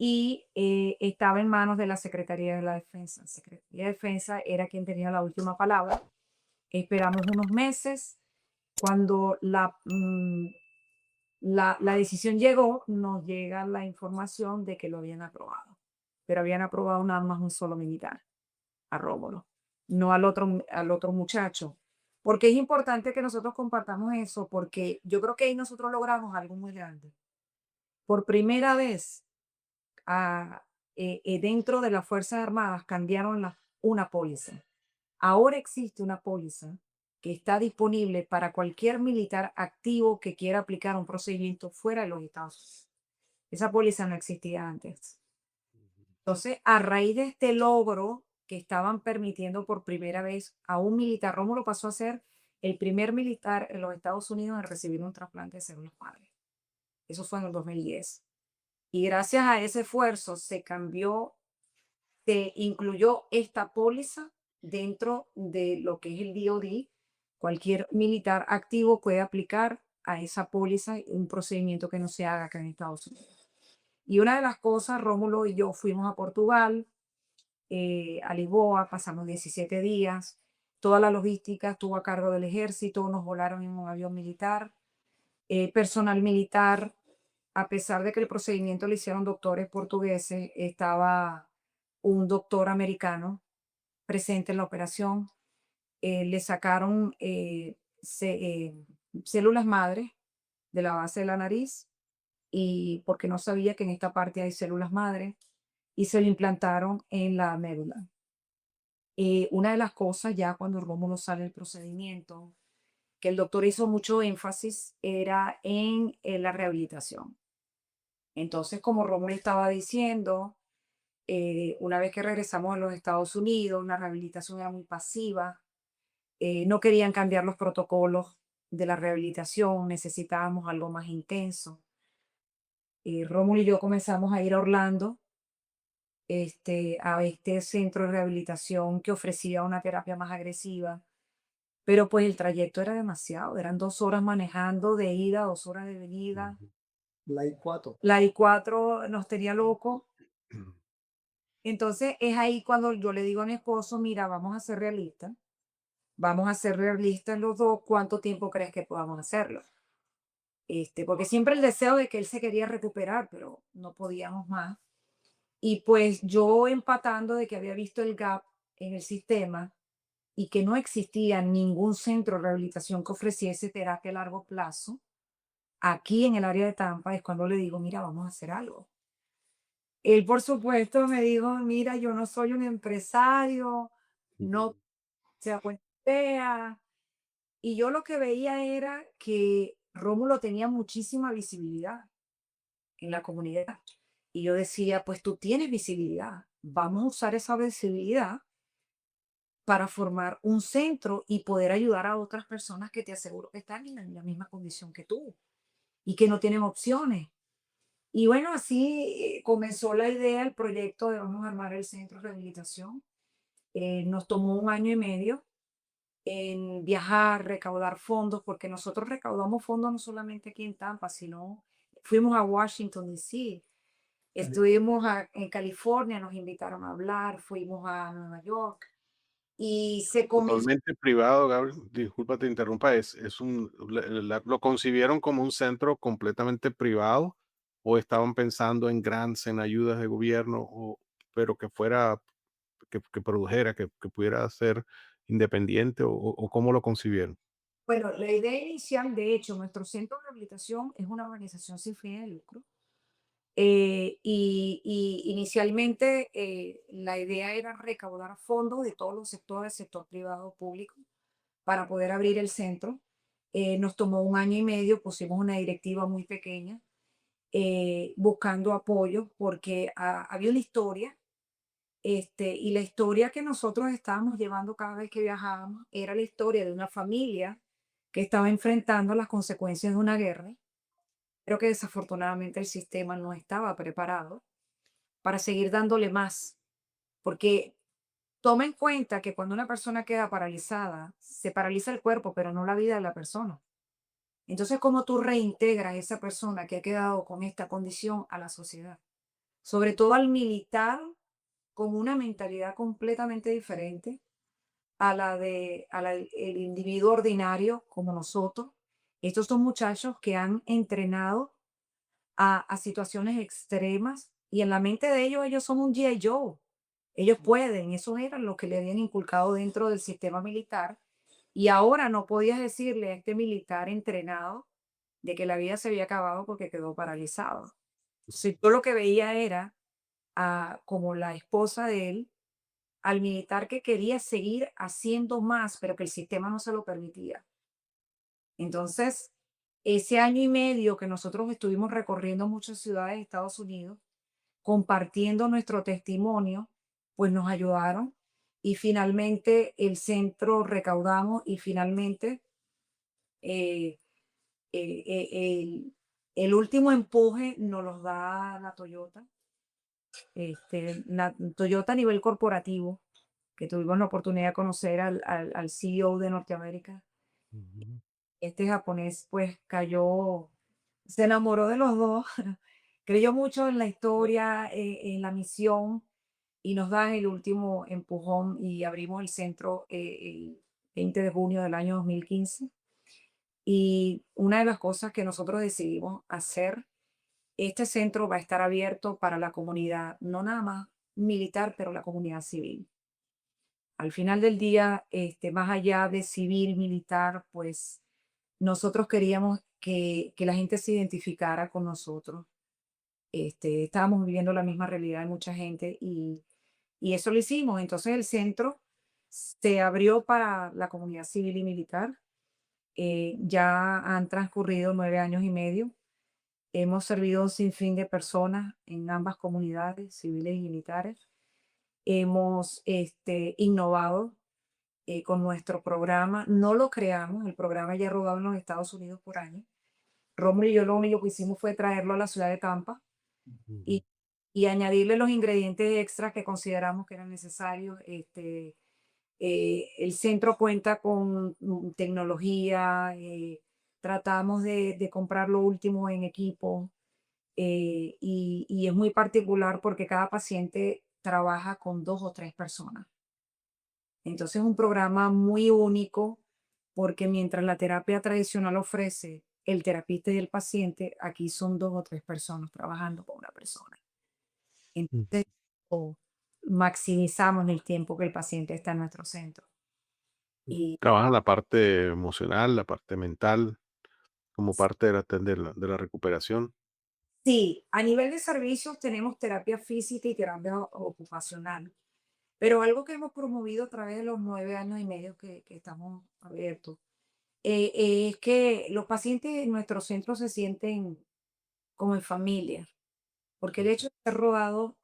y estaba en manos de la Secretaría de la Defensa. La Secretaría de Defensa era quien tenía la última palabra. Esperamos unos meses. Cuando la decisión llegó, nos llega la información de que lo habían aprobado, pero habían aprobado nada más un solo militar, a Rómulo, no al otro muchacho. Porque es importante que nosotros compartamos eso, porque yo creo que ahí nosotros logramos algo muy grande. Por primera vez, dentro de las Fuerzas Armadas cambiaron una póliza. Ahora existe una póliza que está disponible para cualquier militar activo que quiera aplicar un procedimiento fuera de los Estados Unidos. Esa póliza no existía antes. Entonces, a raíz de este logro que estaban permitiendo por primera vez a un militar, Rómulo pasó a ser el primer militar en los Estados Unidos en recibir un trasplante de células madre. Eso fue en el 2010. Y gracias a ese esfuerzo se incluyó esta póliza dentro de lo que es el DoD. Cualquier militar activo puede aplicar a esa póliza un procedimiento que no se haga acá en Estados Unidos. Y una de las cosas, Rómulo y yo fuimos a Portugal, a Lisboa, pasamos 17 días. Toda la logística estuvo a cargo del ejército, nos volaron en un avión militar, personal militar. A pesar de que el procedimiento lo hicieron doctores portugueses, estaba un doctor americano presente en la operación. Le sacaron células madre de la base de la nariz, y porque no sabía que en esta parte hay células madre, y se lo implantaron en la médula. Una de las cosas ya cuando Rómulo sale del procedimiento, que el doctor hizo mucho énfasis, era en la rehabilitación. Entonces, como Rómulo estaba diciendo, una vez que regresamos a los Estados Unidos, la rehabilitación era muy pasiva, no querían cambiar los protocolos de la rehabilitación, necesitábamos algo más intenso. Rómulo y yo comenzamos a ir a Orlando, a este centro de rehabilitación que ofrecía una terapia más agresiva, pero pues el trayecto era demasiado, eran 2 horas manejando de ida, 2 horas de venida. La I-4. La I-4 nos tenía loco. Entonces es ahí cuando yo le digo a mi esposo, mira, vamos a ser realistas los dos, ¿cuánto tiempo crees que podamos hacerlo? Porque siempre el deseo de que él se quería recuperar, pero no podíamos más. Y pues yo empatando de que había visto el gap en el sistema y que no existía ningún centro de rehabilitación que ofreciese terapia a largo plazo, aquí en el área de Tampa es cuando le digo, mira, vamos a hacer algo. Él, por supuesto, me dijo, mira, yo no soy un empresario, no se da cuenta idea. Y yo lo que veía era que Rómulo tenía muchísima visibilidad en la comunidad. Y yo decía, pues tú tienes visibilidad, vamos a usar esa visibilidad para formar un centro y poder ayudar a otras personas que te aseguro que están en la misma condición que tú y que no tienen opciones. Y bueno, así comenzó la idea, el proyecto de vamos a armar el centro de rehabilitación. Nos tomó un año y medio en viajar, recaudar fondos, porque nosotros recaudamos fondos no solamente aquí en Tampa, sino fuimos a Washington, D.C., estuvimos en California, nos invitaron a hablar, fuimos a Nueva York y se comenzó. Totalmente privado, Gabriel. Disculpa, te interrumpa. ¿Lo concibieron como un centro completamente privado o estaban pensando en grants, en ayudas de gobierno, pero que fuera, que produjera, que pudiera ser independiente o cómo lo concibieron? Bueno, la idea inicial, de hecho, nuestro centro de rehabilitación es una organización sin fines de lucro. Y inicialmente la idea era recaudar fondos de todos los sectores, sector privado, público, para poder abrir el centro. Nos tomó un año y medio, pusimos una directiva muy pequeña, buscando apoyo, porque había una historia, y la historia que nosotros estábamos llevando cada vez que viajábamos era la historia de una familia que estaba enfrentando las consecuencias de una guerra, pero que desafortunadamente el sistema no estaba preparado para seguir dándole más, porque toma en cuenta que cuando una persona queda paralizada, se paraliza el cuerpo, pero no la vida de la persona. Entonces, ¿cómo tú reintegras a esa persona que ha quedado con esta condición a la sociedad? Sobre todo al militar con una mentalidad completamente diferente a el individuo ordinario como nosotros. Estos son muchachos que han entrenado a situaciones extremas y en la mente de ellos, ellos son un G.I. Joe. Ellos pueden, eso era lo que le habían inculcado dentro del sistema militar. Y ahora no podías decirle a este militar entrenado de que la vida se había acabado porque quedó paralizado. Si yo lo que veía era como la esposa de él, al militar que quería seguir haciendo más, pero que el sistema no se lo permitía. Entonces, ese año y medio que nosotros estuvimos recorriendo muchas ciudades de Estados Unidos, compartiendo nuestro testimonio, pues nos ayudaron y finalmente el centro recaudamos y finalmente eh, el último empuje nos los da la Toyota, la Toyota a nivel corporativo, que tuvimos la oportunidad de conocer al CEO de Norteamérica. Ujú. Este japonés pues cayó, se enamoró de los dos, creyó mucho en la historia, en la misión y nos dan el último empujón y abrimos el centro el 20 de junio del año 2015. Y una de las cosas que nosotros decidimos hacer, este centro va a estar abierto para la comunidad, no nada más militar, pero la comunidad civil. Al final del día, más allá de civil, militar, pues nosotros queríamos que la gente se identificara con nosotros. Estábamos viviendo la misma realidad de mucha gente y eso lo hicimos. Entonces el centro se abrió para la comunidad civil y militar. Ya han transcurrido 9 años y medio. Hemos servido a un sinfín de personas en ambas comunidades, civiles y militares. Hemos innovado con nuestro programa. No lo creamos, el programa ya ha rodado en los Estados Unidos por años. Rómulo y yo lo único que hicimos fue traerlo a la ciudad de Tampa Ujú. y, y añadirle los ingredientes extras que consideramos que eran necesarios. El centro cuenta con tecnología, tratamos de comprar lo último en equipo y es muy particular porque cada paciente trabaja con 2 o 3 personas. Entonces es un programa muy único porque mientras la terapia tradicional ofrece el terapista y el paciente, aquí son 2 o 3 personas trabajando con una persona. Mm. Entonces, o maximizamos el tiempo que el paciente está en nuestro centro. Y Trabajan la parte emocional, la parte mental, como parte de la recuperación. sí, a nivel de servicios tenemos terapia física y terapia ocupacional, pero algo que hemos promovido a través de los 9 años y medio que estamos abiertos, es que los pacientes en nuestro centro se sienten como en familia, porque el hecho de ser rodado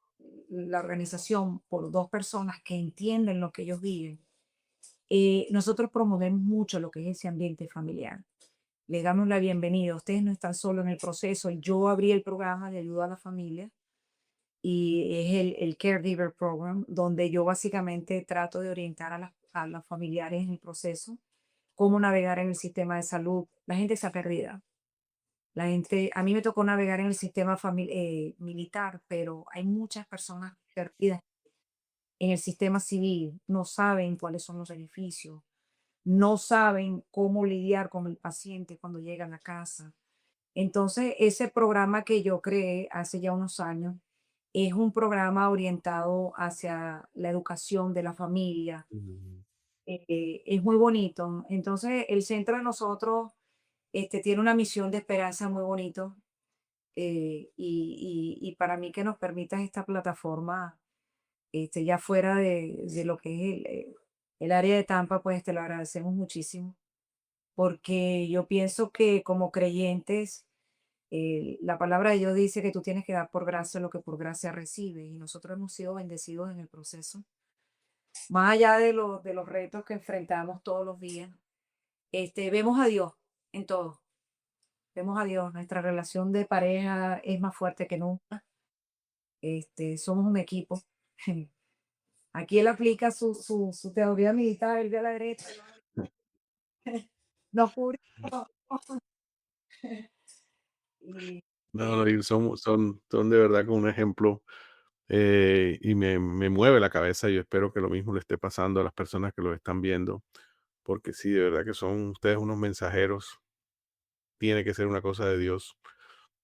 la organización por 2 personas que entienden lo que ellos viven, nosotros promovemos mucho lo que es ese ambiente familiar. Le damos la bienvenida. Ustedes no están solos en el proceso. Yo abrí el programa de ayuda a la familia y es el Caregiver Program, donde yo básicamente trato de orientar a los familiares en el proceso, cómo navegar en el sistema de salud. La gente está perdida. La gente, a mí me tocó navegar en el sistema militar, pero hay muchas personas perdidas en el sistema civil. No saben cuáles son los beneficios, no saben cómo lidiar con el paciente cuando llegan a casa. Entonces, ese programa que yo creé hace ya unos años es un programa orientado hacia la educación de la familia. Mm. Es muy bonito. Entonces, el centro de nosotros tiene una misión de esperanza muy bonito. Y para mí que nos permitas esta plataforma, ya fuera de lo que es el área de Tampa, pues te lo agradecemos muchísimo, porque yo pienso que como creyentes, la palabra de Dios dice que tú tienes que dar por gracia lo que por gracia recibes, y nosotros hemos sido bendecidos en el proceso. Más allá de los retos que enfrentamos todos los días, vemos a Dios en todo. Vemos a Dios. Nuestra relación de pareja es más fuerte que nunca. Somos un equipo. Aquí él aplica su teoría militar, él ve a la derecha, nos cubrimos. Y, No, no, y son de verdad como un ejemplo, y me mueve la cabeza. Yo espero que lo mismo le esté pasando a las personas que lo están viendo, porque sí, de verdad que son ustedes unos mensajeros. Tiene que ser una cosa de Dios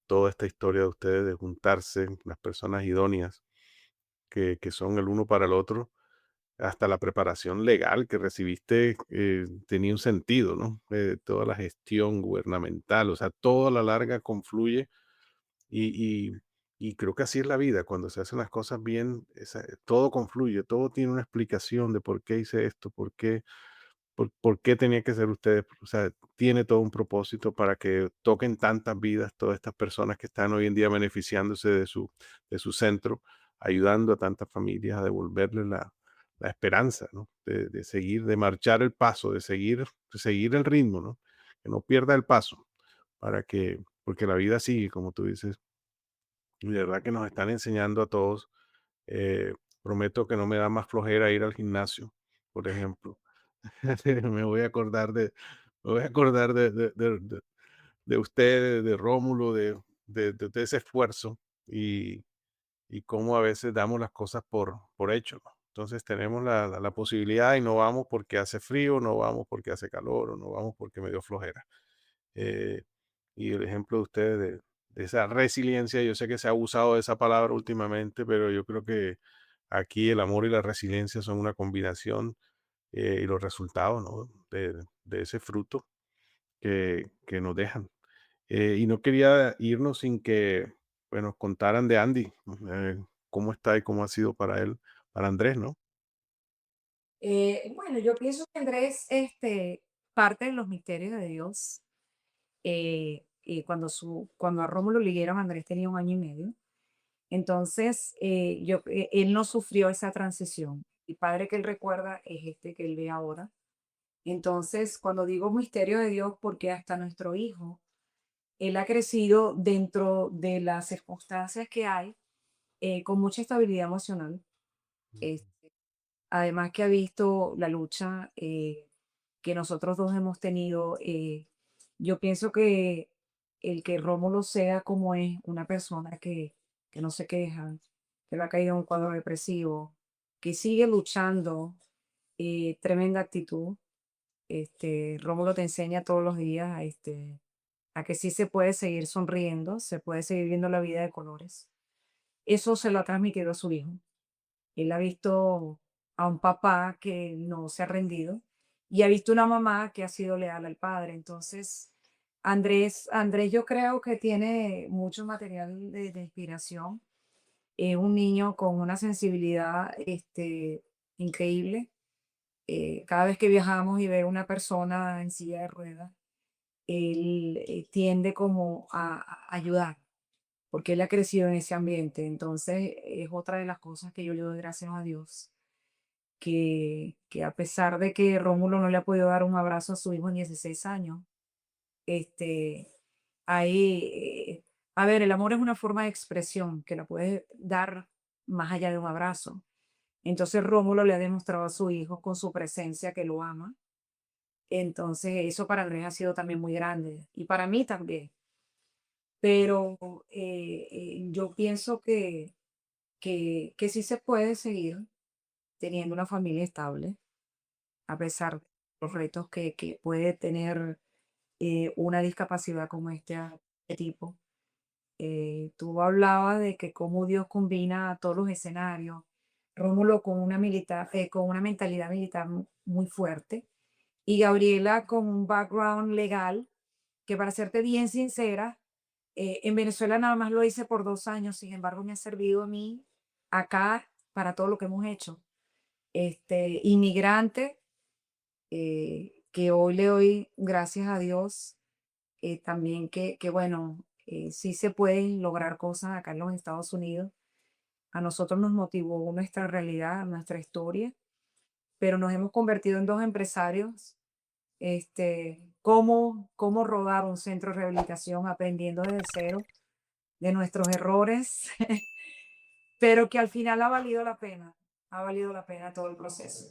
toda esta historia de ustedes, de juntarse, las personas idóneas que son el uno para el otro. Hasta la preparación legal que recibiste tenía un sentido, ¿no? Toda la gestión gubernamental, o sea, toda la larga confluye y, y- y creo que así es la vida. Cuando se hacen las cosas bien, todo confluye, todo tiene una explicación de por qué hice esto, por qué tenía que ser ustedes. O sea, tiene todo un propósito para que toquen tantas vidas, todas estas personas que están hoy en día beneficiándose de su centro, ayudando a tantas familias a devolverles la esperanza, ¿no? De seguir, de marchar el paso, de seguir el ritmo, ¿no? Que no pierda el paso, porque la vida sigue, como tú dices, y de verdad que nos están enseñando a todos. eh, Prometo que no me da más flojera ir al gimnasio, por ejemplo. Me voy a acordar de usted, de Rómulo, de ese esfuerzo y cómo a veces damos las cosas por hecho, ¿no? Entonces tenemos la posibilidad y no vamos porque hace frío, no vamos porque hace calor o no vamos porque me dio flojera. Eh, y el ejemplo de ustedes de esa resiliencia, yo sé que se ha abusado de esa palabra últimamente, pero yo creo que aquí el amor y la resiliencia son una combinación, y los resultados, ¿no? de ese fruto que nos dejan. Y no quería irnos sin que pues, nos contaran de Andy, cómo está y cómo ha sido para él, para Andrés, ¿no? bueno, yo pienso que Andrés, parte de los misterios de Dios. Y cuando a Rómulo le dieron, Andrés tenía 1 año y medio. Entonces, él no sufrió esa transición. El padre que él recuerda es este que él ve ahora. Entonces, cuando digo misterio de Dios, porque hasta nuestro hijo, él ha crecido dentro de las circunstancias que hay, con mucha estabilidad emocional. Además que ha visto la lucha, que nosotros dos hemos tenido. Yo pienso que el que Rómulo sea como es, una persona que no se queja, que no ha caído en un cuadro depresivo, que sigue luchando, tremenda actitud. Rómulo te enseña todos los días, a que sí se puede seguir sonriendo, se puede seguir viendo la vida de colores. eso se lo ha transmitido a su hijo. Él ha visto a un papá que no se ha rendido y ha visto una mamá que ha sido leal al padre. Entonces, Andrés yo creo que tiene mucho material de inspiración. Es un niño con una sensibilidad increíble. Cada vez que viajamos y ve una persona en silla de ruedas, él tiende como a ayudar, porque él ha crecido en ese ambiente. Entonces, es otra de las cosas que yo le doy gracias a Dios, que a pesar de que Rómulo no le ha podido dar un abrazo a su hijo en 16 años, este, ahí, a ver, el amor es una forma de expresión que la puedes dar más allá de un abrazo. Entonces Rómulo le ha demostrado a su hijo con su presencia que lo ama. Entonces eso para Andrés ha sido también muy grande y para mí también. Pero yo pienso que sí se puede seguir teniendo una familia estable, a pesar de los retos que puede tener una discapacidad como este tipo. Tú hablabas de que cómo Dios combina todos los escenarios. Rómulo con una mentalidad militar muy fuerte y Gabriela con un background legal que, para serte bien sincera, en Venezuela nada más lo hice por 2 años, sin embargo me ha servido a mí acá para todo lo que hemos hecho. Inmigrante, que hoy le doy gracias a Dios también que bueno, sí se pueden lograr cosas acá en los Estados Unidos. A nosotros nos motivó nuestra realidad, nuestra historia, pero nos hemos convertido en dos empresarios. Cómo rodar un centro de rehabilitación aprendiendo desde cero de nuestros errores, pero que al final ha valido la pena todo el proceso.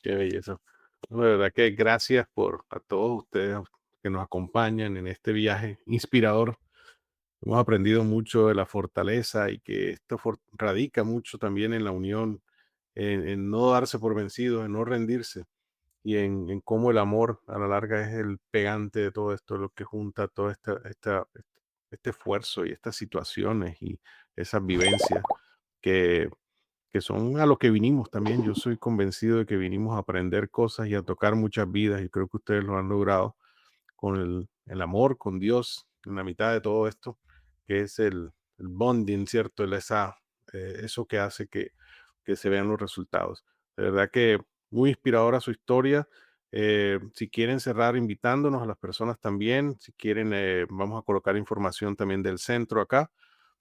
Qué belleza. No, de verdad que gracias por a todos ustedes que nos acompañan en este viaje inspirador. Hemos aprendido mucho de la fortaleza y que esto radica mucho también en la unión, en no darse por vencidos, en no rendirse y en cómo el amor a la larga es el pegante de todo esto, lo que junta todo este esfuerzo y estas situaciones y esas vivencias que, que son a lo que vinimos también. Yo soy convencido de que vinimos a aprender cosas y a tocar muchas vidas y creo que ustedes lo han logrado con el amor, con Dios, en la mitad de todo esto, que es el bonding, ¿cierto? Eso que hace que se vean los resultados. De verdad que muy inspiradora su historia. Si quieren cerrar invitándonos a las personas también, si quieren, vamos a colocar información también del centro acá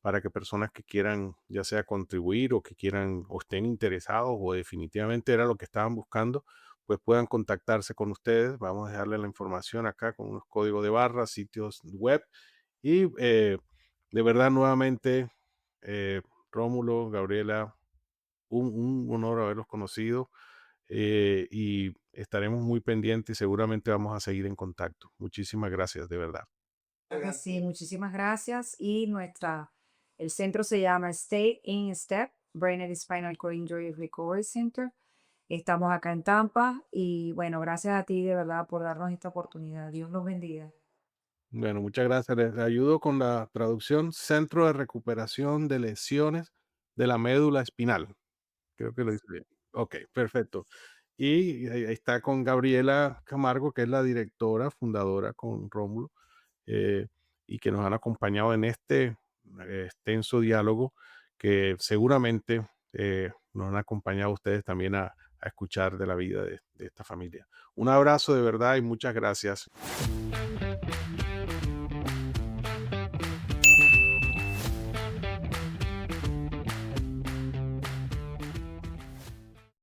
para que personas que quieran ya sea contribuir o que quieran o estén interesados o definitivamente era lo que estaban buscando, pues puedan contactarse con ustedes. Vamos a dejarle la información acá con unos códigos de barra, sitios web y de verdad nuevamente, Rómulo, Gabriela, un honor haberlos conocido y estaremos muy pendientes y seguramente vamos a seguir en contacto. Muchísimas gracias, de verdad. Claro que sí, muchísimas gracias. Y el centro se llama Stay in Step, Brain and Spinal Cord Injury Recovery Center. Estamos acá en Tampa y bueno, gracias a ti de verdad por darnos esta oportunidad. Dios los bendiga. Bueno, muchas gracias. Les ayudo con la traducción. Centro de Recuperación de Lesiones de la Médula Espinal. Creo que lo hice bien. Ok, perfecto. Y ahí está con Gabriela Camargo, que es la directora, fundadora con Rómulo, eh, y que nos han acompañado en este extenso diálogo que seguramente nos han acompañado ustedes también a escuchar de la vida de esta familia. Un abrazo de verdad y muchas gracias.